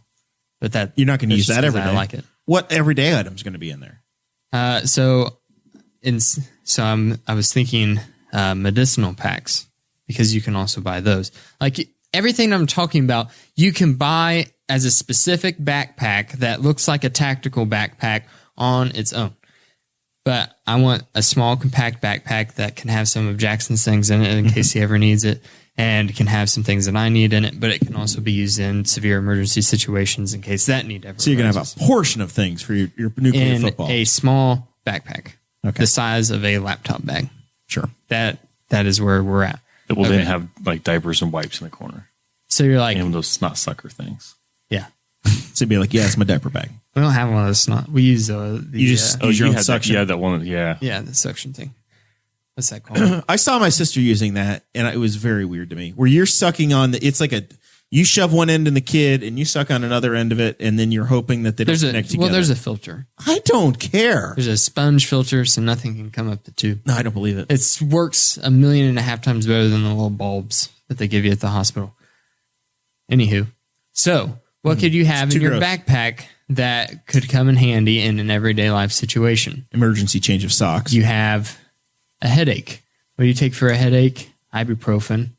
but that You're not going to use that every day. I like it. What everyday item's going to be in there? I was thinking medicinal packs, because you can also buy those. Like everything I'm talking about, you can buy as a specific backpack that looks like a tactical backpack on its own. But I want a small, compact backpack that can have some of Jackson's things in it in case he ever needs it, and can have some things that I need in it, but it can also be used in severe emergency situations in case that need ever. So you're going to have a portion of things for your nuclear in football. a small backpack, Okay. the size of a laptop bag. Sure. That is where we're at. It will Okay. then have like diapers and wipes in the corner. So you're like, And those snot sucker things. yeah, So you'd be like, yeah, it's my diaper bag. we don't have one of those. Not we use the You just use your own had suction. that one. Yeah. the suction thing. What's that called? I saw my sister using that, and it was very weird to me. Where you're sucking on it's like you shove one end in the kid, and you suck on another end of it, and then you're hoping that they don't connect together. There's a filter. I don't care. There's a sponge filter, so nothing can come up the tube. No, I don't believe it. It works 1.5 million times better than the little bulbs that they give you at the hospital. Anywho, so what could you have It's in too your gross. backpack that could come in handy in an everyday life situation? Emergency change of socks. You have a headache. What do you take for a headache? Ibuprofen.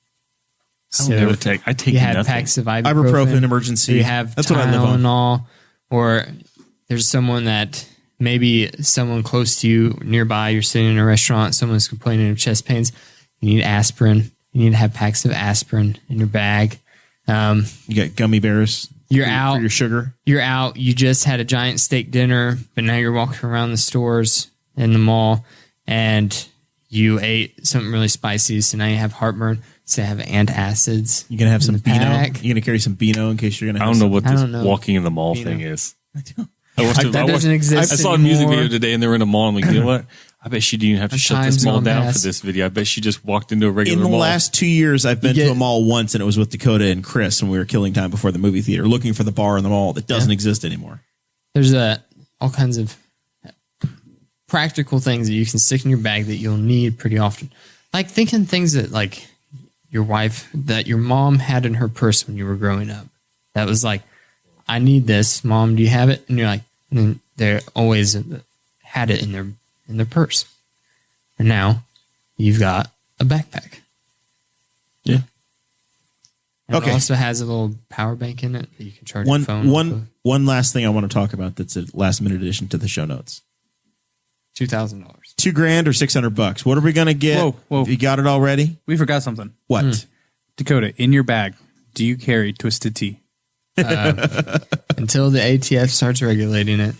I never take. I take You have nothing. packs of Ibuprofen, emergency. You have That's what I live on. Tylenol, or there's someone that maybe someone close to you nearby. You're sitting in a restaurant. Someone's complaining of chest pains. You need aspirin. You need to have packs of aspirin in your bag. You got gummy bears. You're for out. your sugar. You're out. You just had a giant steak dinner, but now you're walking around the stores in the mall, and you ate something really spicy. So now you have heartburn. So you have antacids. You're gonna have some in the Beano. pack. You're gonna carry some Beano in case you're gonna. I Have don't know some- what I this don't know. walking in the mall You thing know. is. That doesn't exist I saw a music anymore. video today, and they were in a mall. I'm like, you know what? I bet she didn't have to shut this time's mall gone down past. for this video. I bet she just walked into a In regular the mall. last 2 years, I've been You to get- a mall once, and it was with Dakota and Chris when we were killing time before the movie theater, looking for the bar in the mall that doesn't exist anymore. There's all kinds of practical things that you can stick in your bag that you'll need pretty often. Like thinking things that like that your mom had in her purse when you were growing up. That was like, I need this. Mom, do you have it? And you're like, and they always had it in their purse. And now you've got a backpack. Yeah. And Okay. It also has a little power bank in it that you can charge your phone. One last thing I want to talk about that's a last minute addition to the show notes. $2,000. $2,000 or $600. What are we gonna get? Whoa. Have you got it already? We forgot something. What? Dakota, in your bag, do you carry Twisted Tea? Until the ATF starts regulating it.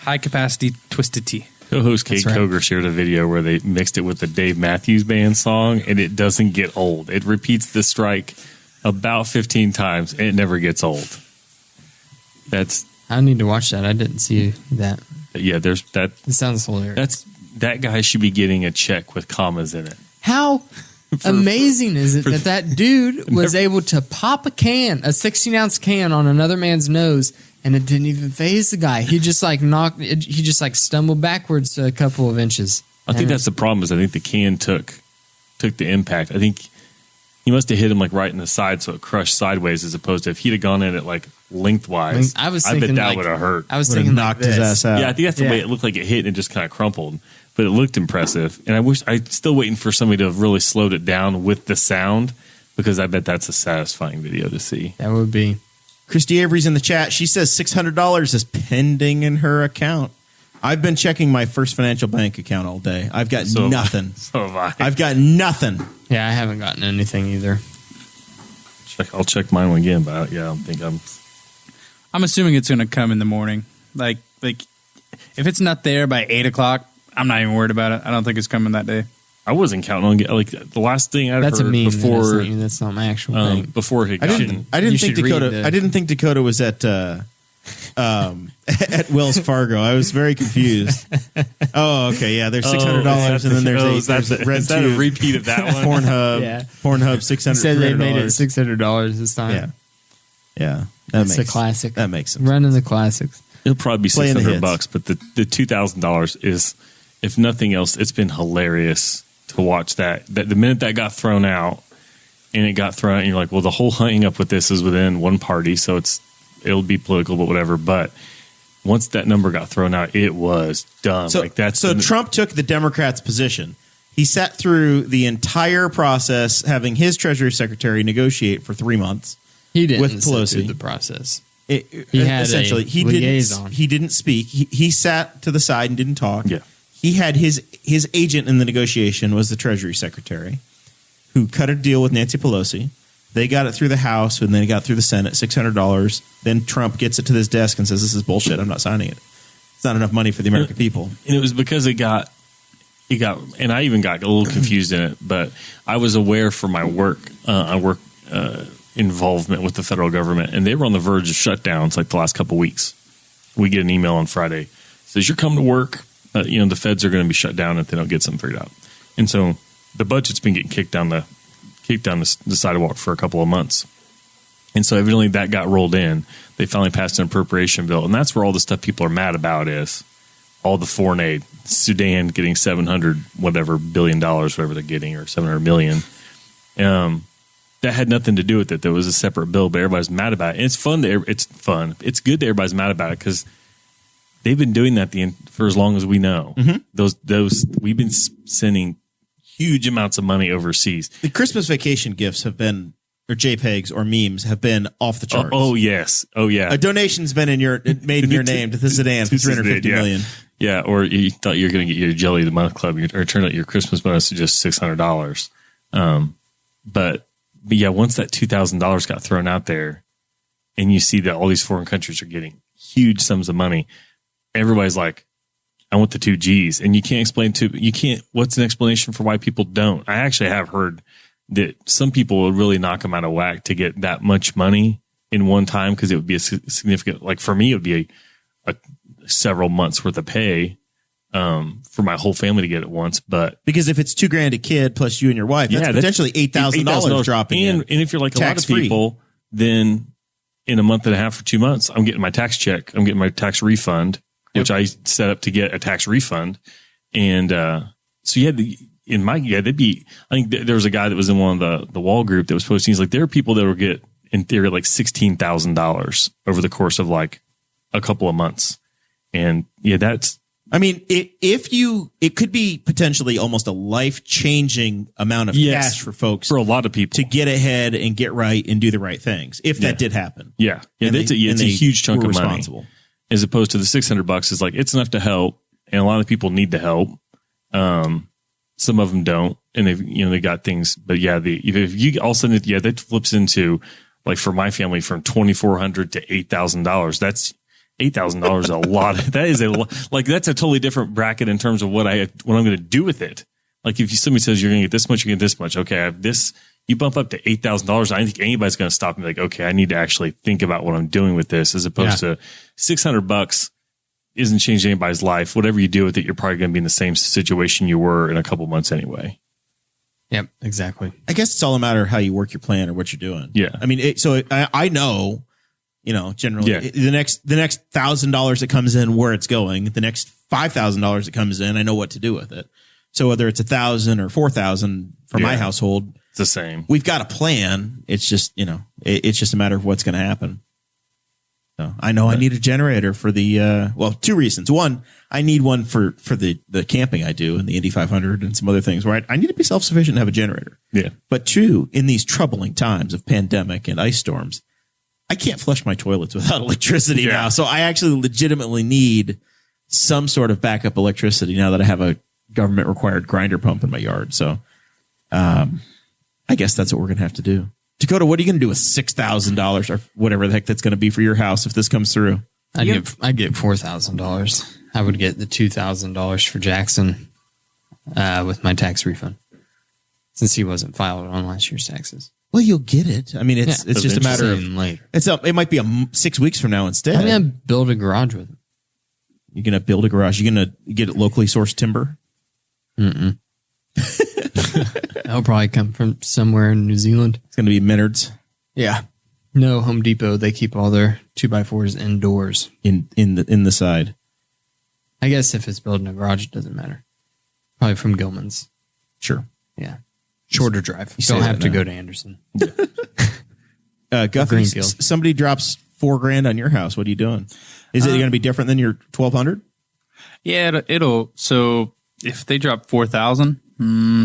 High capacity Twisted Tea. Co-host Kate That's right. Koger shared a video where they mixed it with the Dave Matthews Band song, and it doesn't get old. It repeats the strike about 15 times, and it never gets old. I need to watch that. I didn't see that. There's that. It sounds hilarious. That guy should be getting a check with commas in it. How amazing is it that dude was able to pop a 16-ounce can on another man's nose, and it didn't even faze the guy. He just stumbled backwards a couple of inches. I think that's the problem. Is I think the can took the impact. I think he must have hit him like right in the side, so it crushed sideways. As opposed to if he'd have gone in it like lengthwise, I was bet thinking that like- would have hurt. I was Would have thinking like knocked his this. ass out. Yeah, I think that's the way it looked like it hit and it just kind of crumpled. But it looked impressive. And I'm still waiting for somebody to have really slowed it down with the sound, because I bet that's a satisfying video to see. That would be. Christy Avery's in the chat. She says $600 is pending in her account. I've been checking my First Financial Bank account all day. I've got nothing. So have I. I've got nothing. Yeah, I haven't gotten anything either. I'll check mine again, but I don't think I'm assuming it's going to come in the morning. Like if it's not there by 8 o'clock, I'm not even worried about it. I don't think it's coming that day. I wasn't counting on like the last thing I That's a heard meme. before. That's not my actual thing. Before it had gotten. I didn't think Dakota was at Wells Fargo. I was very confused. Oh, okay, yeah. There's $600, and then there's is that a repeat of that one? Pornhub, Yeah. Pornhub $600. Said they made it $600 this time. Yeah. That's a classic. That makes sense. Running the classics. It'll probably be Playing the $600, but the $2,000 is, if nothing else, it's been hilarious to watch that. That the minute that got thrown out, and it got thrown out, and you're like, well, the whole hang up with this is within one party, so it'll be political, but whatever. But once that number got thrown out, it was dumb. So Trump took the Democrats' position. He sat through the entire process, having his Treasury Secretary negotiate for 3 months. He didn't with sit Pelosi. through the process. He had essentially a liaison. He didn't speak. He sat to the side and didn't talk. Yeah. He had his agent in the negotiation was the Treasury Secretary, who cut a deal with Nancy Pelosi. They got it through the House, and then it got through the Senate, $600. Then Trump gets it to his desk and says, "This is bullshit. I'm not signing it. It's not enough money for the American people." And it was because it got, and I even got a little confused in it. But I was aware for my work. I work involvement with the federal government, and they were on the verge of shutdowns like the last couple of weeks. We get an email on Friday, it says you're coming to work. The feds are going to be shut down if they don't get something figured out. And so the budget's been getting kicked down the sidewalk for a couple of months. And so evidently that got rolled in. They finally passed an appropriation bill, and that's where all the stuff people are mad about is all the foreign aid. Sudan getting $700 billion, whatever they're getting, or $700 million. That had nothing to do with it. There was a separate bill, but everybody's mad about it. And it's fun. It's good that everybody's mad about it because they've been doing that for as long as we know. Mm-hmm. Those we've been sending huge amounts of money overseas. The Christmas vacation gifts have been, or JPEGs or memes have been off the charts. Oh yes. Oh yeah. A donation's been made in your name to the Sudan for $350 million. Yeah. Or you thought you were going to get your Jelly of the Month Club, or it turned out your Christmas bonus is just $600. But yeah, once that $2,000 got thrown out there, and you see that all these foreign countries are getting huge sums of money, everybody's like, I want the 2 G's. And you can't what's an explanation for why people don't? I actually have heard that some people would really knock them out of whack to get that much money in one time, because it would be a significant, like for me, it would be a several months worth of pay for my whole family to get at once. But because if it's $2,000 a kid plus you and your wife, that's potentially $8,000 dropping in. And if you're like a lot of people, then in a month and a half or 2 months, I'm getting my tax check. I'm getting my tax refund, which I set up to get a tax refund. And so you had they'd be, I think there was a guy that was in one of the wall group that was posting. He's like, there are people that will get, in theory, like $16,000 over the course of like a couple of months. And yeah, it could be potentially almost a life-changing amount of cash for folks, for a lot of people, to get ahead and get right and do the right things, if that did happen. Yeah. It's a huge chunk of money. As opposed to the $600 is like, it's enough to help, and a lot of people need the help. Some of them don't, and they got things, but yeah, if you all of a sudden, that flips into, like for my family, from $2,400 to $8,000. That's $8,000 is a lot. That is that's a totally different bracket in terms of what I'm going to do with it. Like if somebody says you're going to get this much, you get this much. Okay, I have this. You bump up to $8,000. I don't think anybody's going to stop and be like, okay, I need to actually think about what I'm doing with this, as opposed to $600 isn't changing anybody's life. Whatever you do with it, you're probably going to be in the same situation you were in a couple months anyway. Yep, exactly. I guess it's all a matter of how you work your plan or what you're doing. Yeah. I mean, I know, generally the next $1,000 that comes in, where it's going, the next $5,000 that comes in, I know what to do with it. So whether it's 1,000 or 4,000 for my household, it's the same. We've got a plan. It's just, it's just a matter of what's going to happen. So I know I need a generator for the, 2 reasons. One, I need one for the camping I do and the Indy 500 and some other things where I need to be self-sufficient and have a generator. Yeah. But 2, in these troubling times of pandemic and ice storms, I can't flush my toilets without electricity now. So I actually legitimately need some sort of backup electricity now that I have a government required grinder pump in my yard. So, I guess that's what we're going to have to do. Dakota, what are you going to do with $6,000 or whatever the heck that's going to be for your house if this comes through? I'd get $4,000. I would get the $2,000 for Jackson. with my tax refund, since he wasn't filed on last year's taxes. Well, you'll get it. I mean, it's just a matter of later. It might be 6 weeks from now instead. I'm gonna build a garage with him. You're gonna build a garage. You're gonna get it locally sourced timber. That'll probably come from somewhere in New Zealand. It's gonna be Menards. Yeah. No, Home Depot. They keep all their 2x4s indoors. In the side. I guess if it's building a garage, it doesn't matter. Probably from Gilman's. Sure. Yeah. Shorter drive. You say don't have that to now. go to Anderson. Guffey, Greenfield. somebody drops $4,000 on your house. What are you doing? Is it going to be different than your 1,200? Yeah, it'll. So if they drop 4,000,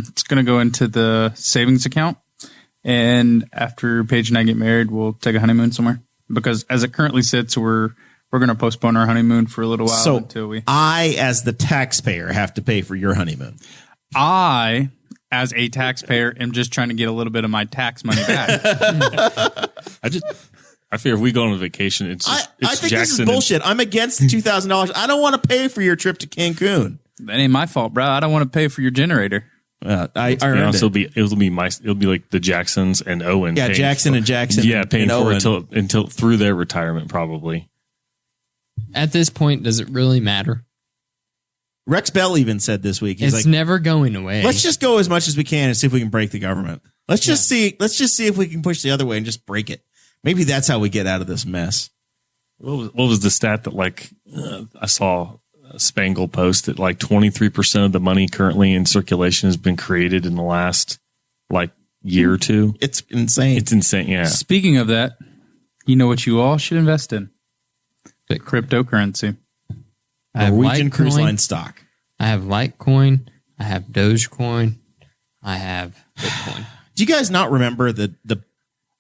it's going to go into the savings account. And after Paige and I get married, we'll take a honeymoon somewhere. Because as it currently sits, we're going to postpone our honeymoon for a little while until we. I, as the taxpayer, have to pay for your honeymoon. I, as a taxpayer, am just trying to get a little bit of my tax money back. I figure if we go on a vacation, it's I think Jackson this is bullshit. I'm against the $2,000. I don't want to pay for your trip to Cancun. That ain't my fault, bro. I don't want to pay for your generator. I earned it. It'll be like the Jacksons and Owen. Yeah, Jackson and Jackson. Yeah, paying and for Owen. it until through their retirement, probably. At this point, does it really matter? Rex Bell even said this week, he's It's like, never going away. let's just go as much as we can and see if we can break the government. Let's just see if we can push the other way and just break it. Maybe that's how we get out of this mess. What was the stat that I saw Spangle post that 23% of the money currently in circulation has been created in the last year or two? It's insane. It's insane. Yeah. Speaking of that, you know what you all should invest in? Cryptocurrency. I have Norwegian Cruise Litecoin, Line stock. I have Litecoin. I have Dogecoin. I have Bitcoin. Do you guys not remember the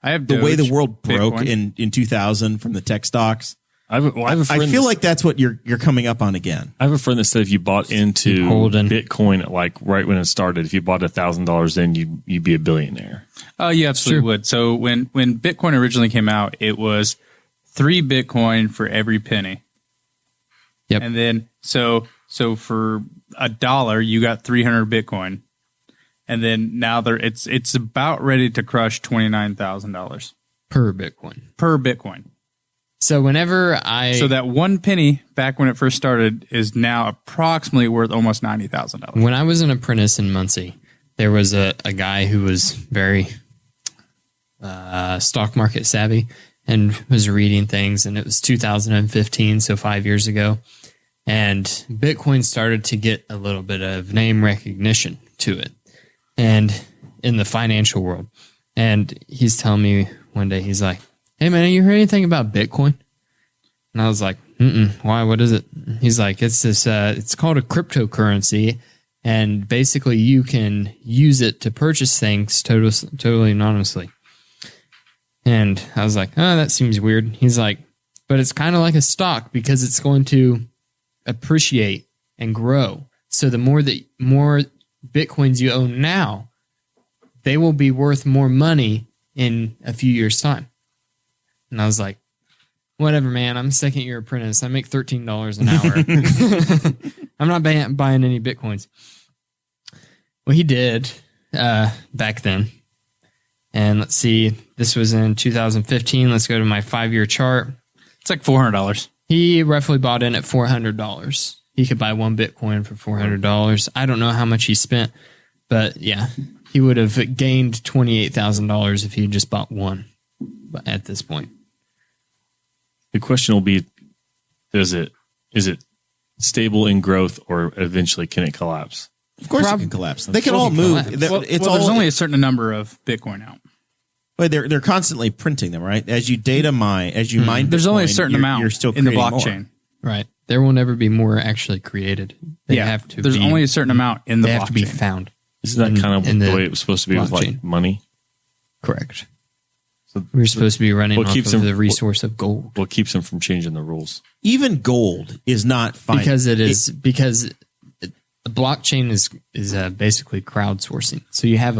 I have way the Doge, world broke Bitcoin. in 2000 from the tech stocks? I have a friend I feel like that's what you're coming up on again. I have a friend that said if you bought into Holden. Bitcoin right when it started, if you bought $1,000, then you'd be a billionaire. Oh, you absolutely would. So when Bitcoin originally came out, it was 3 Bitcoin for every penny. Yep. And then so for $1, you got 300 Bitcoin. And then now it's about ready to crush $29,000 Per Bitcoin. per Bitcoin. So whenever So that 1 penny back when it first started is now approximately worth almost $90,000. When I was an apprentice in Muncie, there was a guy who was very stock market savvy and was reading things, and it was 2015, so 5 years ago. And Bitcoin started to get a little bit of name recognition to it, and in the financial world. And he's telling me one day, he's like, "Hey man, you heard anything about Bitcoin?" And I was like, "Why? What is it?" He's like, "It's this. It's called a cryptocurrency, and basically you can use it to purchase things totally anonymously." And I was like, "Oh, that seems weird." He's like, "But it's kind of like a stock because it's going to appreciate and grow. So the more Bitcoins you own now, they will be worth more money in a few years' time." And I was like, "Whatever, man. I'm a second-year apprentice. I make $13 an hour. I'm not buying any Bitcoins." Well, he did back then. And let's see. This was in 2015. Let's go to my 5-year chart. It's like $400. He roughly bought in at $400. He could buy 1 Bitcoin for $400. I don't know how much he spent, but yeah, he would have gained $28,000 if he just bought 1 at this point. The question will be, is it stable in growth, or eventually can it collapse? Of course it can collapse. They can all move. There's only a certain number of Bitcoin out. But they're constantly printing them, right? As you data mine, as you mine, There's only a Bitcoin, certain you're amount still in the creating blockchain. more. Right. There will never be more actually created. They have to there's be, only a certain amount in the they blockchain. have to be found. Isn't that kind of in the the way it was supposed to be with blockchain. money? Correct. So We're supposed to be running what off keeps of them- the resource of gold. What keeps them from changing the rules? Even gold is not fine. Because the blockchain is basically crowdsourcing. So you have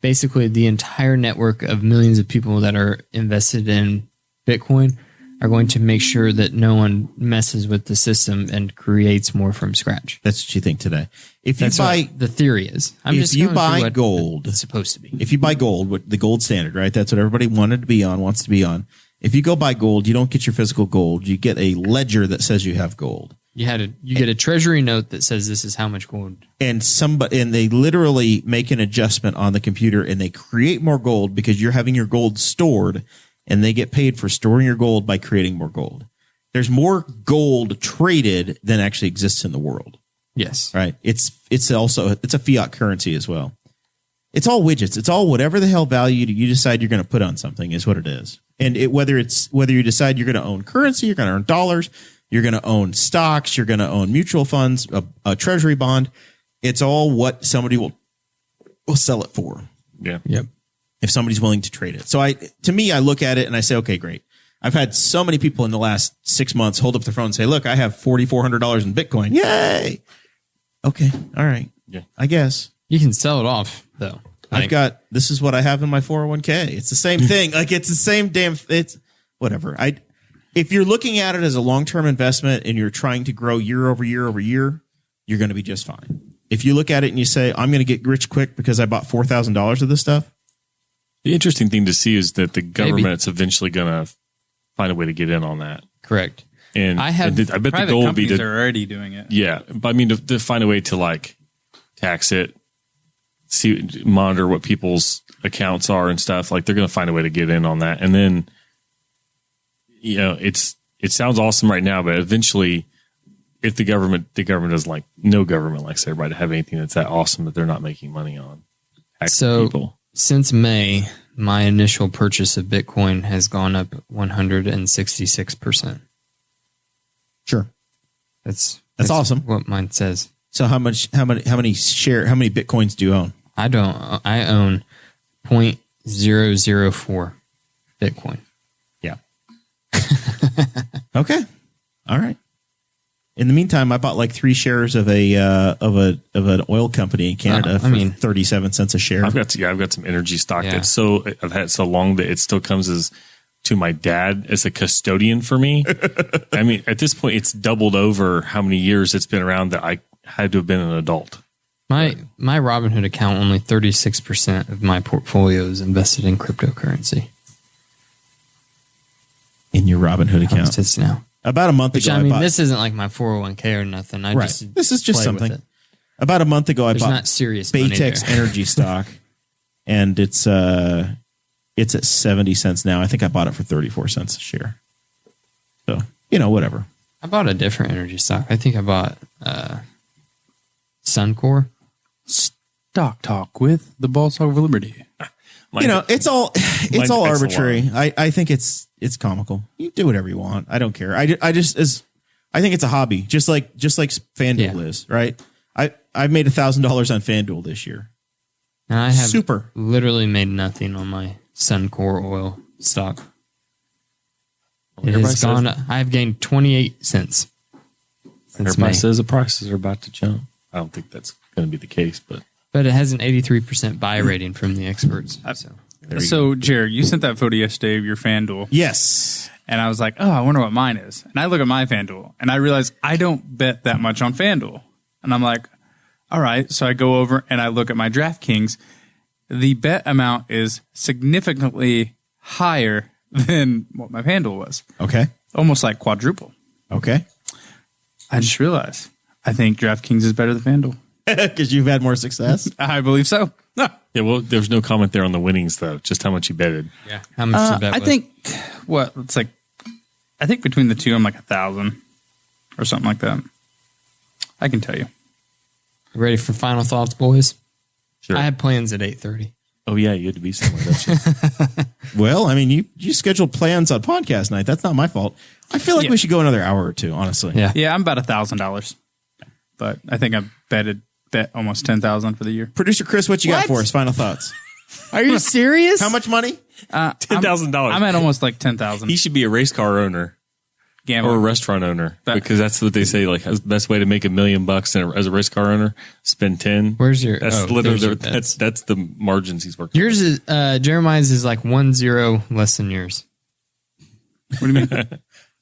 basically the entire network of millions of people that are invested in Bitcoin are going to make sure that no one messes with the system and creates more from scratch. That's what you think today. If you That's buy, what the theory is. if you going through buy what gold, it's supposed to be. if you buy gold, the gold standard, right? That's what everybody wanted to be on, wants to be on. If you go buy gold, you don't get your physical gold. You get a ledger that says you have gold. You get a treasury note that says this is how much gold. And they literally make an adjustment on the computer and they create more gold because you're having your gold stored, and they get paid for storing your gold by creating more gold. There's more gold traded than actually exists in the world. Yes. Right. It's a fiat currency as well. It's all widgets. It's all whatever the hell value you decide you're going to put on something is what it is. And whether you decide you're going to own currency, you're going to earn dollars, you're going to own stocks, you're going to own mutual funds, a treasury bond. It's all what somebody will sell it for. Yeah. Yep. If somebody's willing to trade it. So I look at it and I say, okay, great. I've had so many people in the last 6 months hold up their phone and say, look, I have $4,400 in Bitcoin. Yay. Okay. All right. Yeah. I guess. You can sell it off though. This is what I have in my 401k. It's the same thing. Like it's the same it's whatever. If you're looking at it as a long-term investment and you're trying to grow year over year over year, you're going to be just fine. If you look at it and you say, I'm going to get rich quick because I bought $4,000 of this stuff. The interesting thing to see is that the government's eventually going to find a way to get in on that. Correct. And I bet the Private goal would be companies to are already doing it. Yeah, but I mean to find a way to like tax it, monitor what people's accounts are and stuff. Like they're going to find a way to get in on that, and then it sounds awesome right now, but eventually, if the government doesn't like, no government likes everybody to have anything that's that awesome that they're not making money on. So people. Since May, my initial purchase of Bitcoin has gone up 166%. Sure. That's awesome. What mine says. So how many Bitcoins do you own? I own 0.004 Bitcoin. Yeah. Okay. All right. In the meantime, I bought like 3 shares of an oil company in Canada for 37 cents a share. I've got some energy stock Yeah. I've had it so long that it still comes as to my dad as a custodian for me. I mean, at this point, it's doubled over how many years it's been around that I had to have been an adult. My Robinhood account, only 36% of my portfolio is invested in cryptocurrency. In your Robinhood How account. it sits now. About a month Which, ago, I mean, bought, this isn't like my 401k or nothing. this is just play with something. it. About a month ago, I There's bought not serious money Baytex there. energy stock, and it's at 70 cents now. I think I bought it for 34 cents a share. So, whatever. I bought a different energy stock. I think I bought Suncor. Stock Talk with the Boss Hog of Liberty. It's all takes a arbitrary. I think it's comical. You do whatever you want. I don't care. I think it's a hobby, just like FanDuel is, right? I've made $1,000 on FanDuel this year. And I have literally made nothing on my Suncor oil stock. It Everybody has gone. I've gained 28 cents. Since Everybody May. says the prices are about to jump. I don't think that's going to be the case, but But it has an 83% buy rating from the experts. So, Jared, you sent that photo yesterday of your FanDuel. Yes. And I was like, oh, I wonder what mine is. And I look at my FanDuel, and I realize I don't bet that much on FanDuel. And I'm like, all right. So I go over and I look at my DraftKings. The bet amount is significantly higher than what my FanDuel was. Okay. Almost like quadruple. Okay. I just realized I think DraftKings is better than FanDuel. Because you've had more success. I believe so. yeah. Well, there was no comment there on the winnings though. Just how much you betted. Yeah. How much the bet I was? think I think between the two, I'm like 1,000 or something like that. I can tell you. Ready for final thoughts, boys? Sure. I have plans at 8:30. Oh yeah, you had to be somewhere. Don't you? Well, I mean, you scheduled plans on podcast night. That's not my fault. I feel like we should go another hour or two, honestly. Yeah. Yeah, I'm about $1,000, but I think I bet almost 10,000 for the year. Producer Chris, what you got for us? Final thoughts. Are you serious? How much money? $10,000. I'm at almost like 10,000. He should be a race car owner or a Gambling. restaurant owner because that's what they say. Like, the best way to make $1 million as a race car owner, spend 10. Where's your? That's there's literally your that's bets. the margins he's working. Yours is Jeremiah's is like 1-0 less than yours. What do you mean?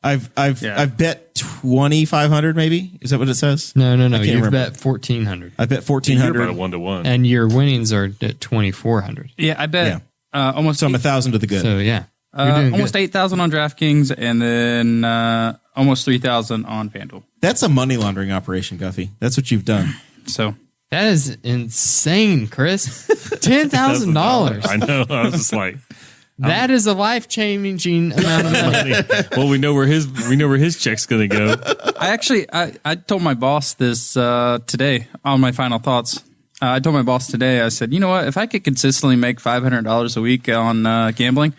I've Yeah. bet 2,500 maybe. Is that what it says? No. can't You've remember. bet 1,400, I bet You're about a 1,400. 1-to-1. and your winnings are at 2,400. Yeah, I bet almost So I'm 1,000 to the good. So yeah, you're doing almost good. 8,000 on DraftKings, and then almost 3,000 on FanDuel. That's a money laundering operation, Guffey. That's what you've done. So That is insane, Chris. $10,000. I know. I was just like, That is a life changing amount of money. well, we know where his check's going to go. I told my boss this today on my final thoughts. I told my boss today, I said, you know what? If I could consistently make $500 a week on gambling,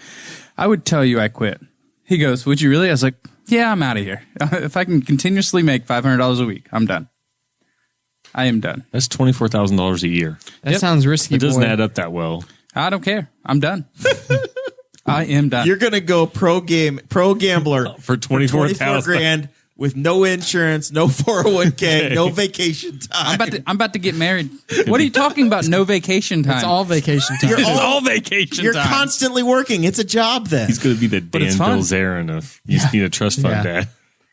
I would tell you I quit. He goes, would you really? I was like, yeah, I'm out of here. If I can continuously make $500 a week, I'm done. I am done. That's $24,000 a year. That sounds risky. It doesn't boy. add up that well. I don't care. I'm done. I am done. You're going to go pro gambler For 24,000. $24,000 with no insurance, no 401k, no vacation time. I'm about to get married. What are you talking about? No vacation time. It's all vacation time. You're It's all- all vacation You're time. constantly working. It's a job then. He's going to be the Dan it's fun. Bilzerian of you just need a trust fund Yeah. dad.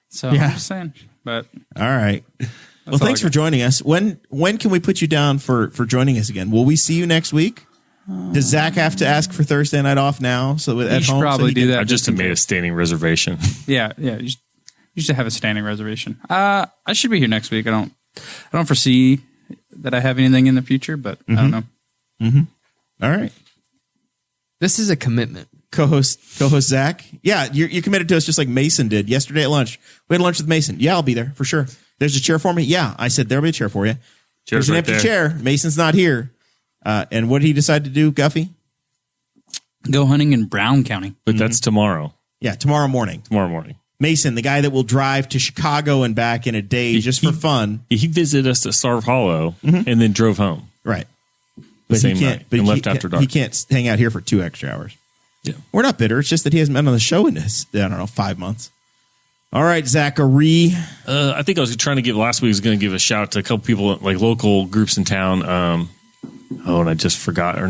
So Yeah. I'm just saying. But All right. Well, all thanks I for got. joining us. When can we put you down for joining us again? Will we see you next week? Does Zach have to ask for Thursday night off now? So at should home, probably so he do can- that. I just made a standing reservation. yeah. You should have a standing reservation. I should be here next week. I don't foresee that I have anything in the future, but I don't know. All right. This is a commitment. Co-host Zach. Yeah, you committed to us just like Mason did yesterday at lunch. We had lunch with Mason. Yeah, I'll be there for sure. There's a chair for me. Yeah, I said there'll be a chair for you. Chair's There's an right empty there. chair. Mason's not here. And what did he decide to do, Guffey? Go hunting in Brown County. But that's tomorrow. Yeah, tomorrow morning. Tomorrow morning. Mason, the guy that will drive to Chicago and back in a day just for fun. He visited us at Starve Hollow and then drove home. Right. The same night and left after dark. He can't hang out here for 2 extra hours. Yeah. We're not bitter. It's just that he hasn't been on the show in this, 5 months. All right, Zachary. I think I was trying to give last week. I was going to give a shout out to a couple people, like local groups in town. And I just forgot her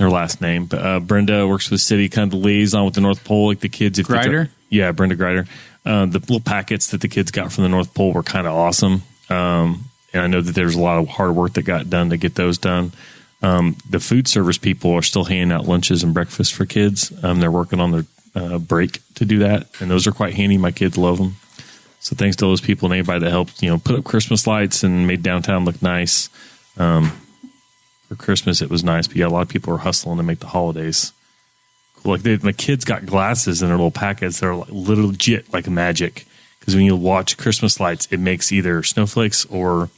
last name. But Brenda works for the city, kind of the liaison with the North Pole, like the kids. If they Grider? Yeah, Brenda Grider. The little packets that the kids got from the North Pole were kind of awesome. And I know that there's a lot of hard work that got done to get those done. The food service people are still handing out lunches and breakfast for kids. They're working on their break to do that, and those are quite handy. My kids love them. So thanks to those people and anybody that helped, put up Christmas lights and made downtown look nice. For Christmas, it was nice, but yeah, a lot of people are hustling to make the holidays cool. Like my kids got glasses in their little packets that are like legit like magic. Because when you watch Christmas lights, it makes either snowflakes or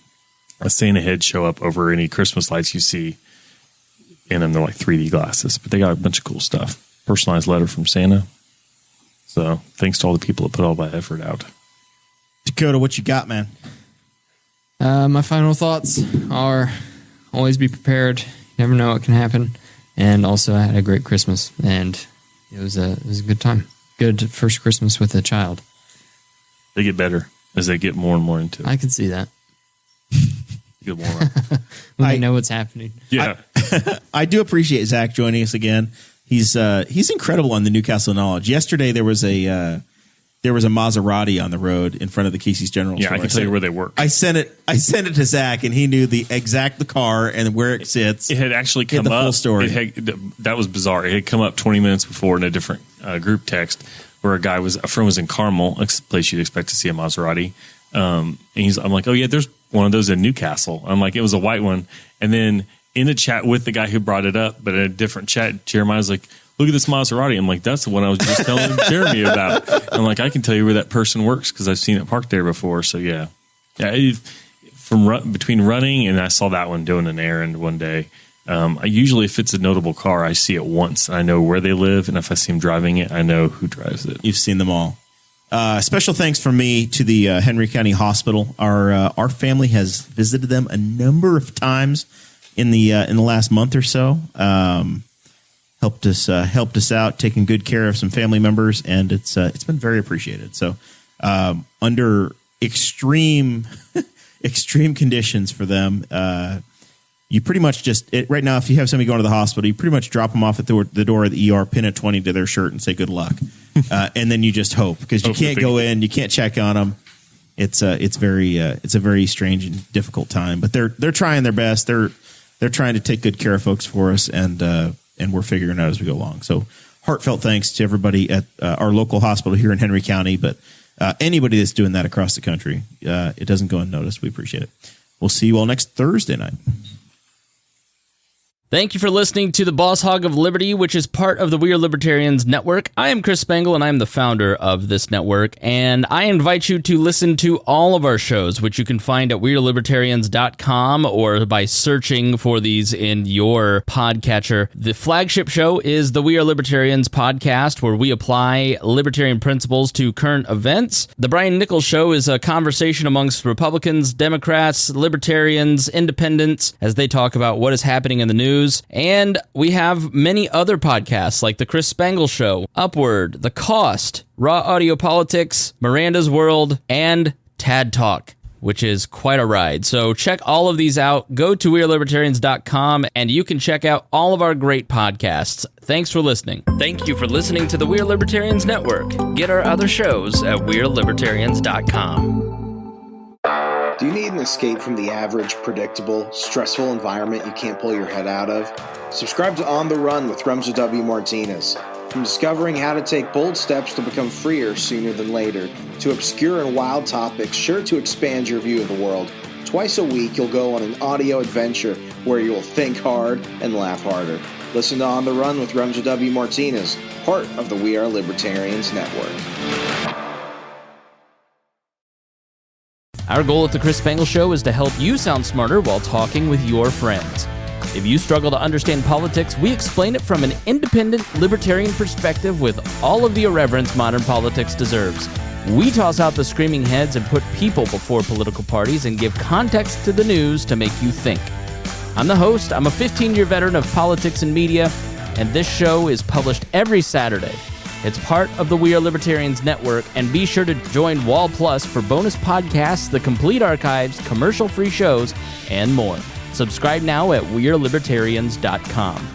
a Santa head show up over any Christmas lights you see. And then they're like 3D glasses, but they got a bunch of cool stuff. Personalized letter from Santa. So thanks to all the people that put all that effort out. Dakota, what you got, man? My final thoughts are always be prepared. You never know what can happen. And also, I had a great Christmas, and it was a good time. Good first Christmas with a child. They get better as they get more and more into it. I can see that Get more on. when they know what's happening. Yeah. I do appreciate Zach joining us again. He's incredible on the Newcastle knowledge. Yesterday there was a Maserati on the road in front of the Casey's General Yeah, Store. I can tell you where they work. I sent it to Zach, and he knew the car and where it sits. It had actually come the up. full story. That was bizarre. It had come up 20 minutes before in a different group text where a friend was in Carmel, a place you'd expect to see a Maserati. And I'm like, oh yeah, there's one of those in Newcastle. I'm like, it was a white one. And then in a chat with the guy who brought it up, but in a different chat, Jeremiah's like, look at this Maserati. I'm like, that's the one I was just telling Jeremy about. I'm like, I can tell you where that person works because I've seen it parked there before. So yeah. Between running and I saw that one doing an errand one day. I usually, if it's a notable car, I see it once and I know where they live. And if I see them driving it, I know who drives it. You've seen them all. Special thanks from me to the Henry County Hospital. Our family has visited them a number of times in the last month or so. Helped us out, taking good care of some family members, and it's been very appreciated. So under extreme conditions for them, you pretty much right now, if you have somebody going to the hospital, you pretty much drop them off at the door of the ER, pin a 20 to their shirt, and say good luck. and then you just hope because you can't go in, you can't check on them. It's a very strange and difficult time, but they're trying their best. They're trying to take good care of folks for us, and we're figuring it out as we go along. So heartfelt thanks to everybody at our local hospital here in Henry County, but anybody that's doing that across the country. It doesn't go unnoticed. We appreciate it. We'll see you all next Thursday night. Thank you for listening to the Boss Hog of Liberty, which is part of the We Are Libertarians Network. I am Chris Spangle, and I am the founder of this network, and I invite you to listen to all of our shows, which you can find at wearelibertarians.com or by searching for these in your podcatcher. The flagship show is the We Are Libertarians podcast, where we apply libertarian principles to current events. The Brian Nichols Show is a conversation amongst Republicans, Democrats, Libertarians, Independents, as they talk about what is happening in the news. And we have many other podcasts like The Chris Spangle Show, Upward, The Cost, Raw Audio Politics, Miranda's World, and Tad Talk, which is quite a ride. So check all of these out. Go to wearelibertarians.com and you can check out all of our great podcasts. Thanks for listening. Thank you for listening to the We Are Libertarians Network. Get our other shows at wearelibertarians.com. Do you need an escape from the average, predictable, stressful environment you can't pull your head out of? Subscribe to On the Run with Remzo W. Martinez. From discovering how to take bold steps to become freer sooner than later, to obscure and wild topics sure to expand your view of the world, twice a week you'll go on an audio adventure where you'll think hard and laugh harder. Listen to On the Run with Remzo W. Martinez, part of the We Are Libertarians Network. Our goal at the Chris Spangle Show is to help you sound smarter while talking with your friends. If you struggle to understand politics, we explain it from an independent, libertarian perspective with all of the irreverence modern politics deserves. We toss out the screaming heads and put people before political parties and give context to the news to make you think. I'm the host. I'm a 15-year veteran of politics and media, and this show is published every Saturday. It's part of the We Are Libertarians Network, and be sure to join Wall Plus for bonus podcasts, the complete archives, commercial-free shows, and more. Subscribe now at wearelibertarians.com.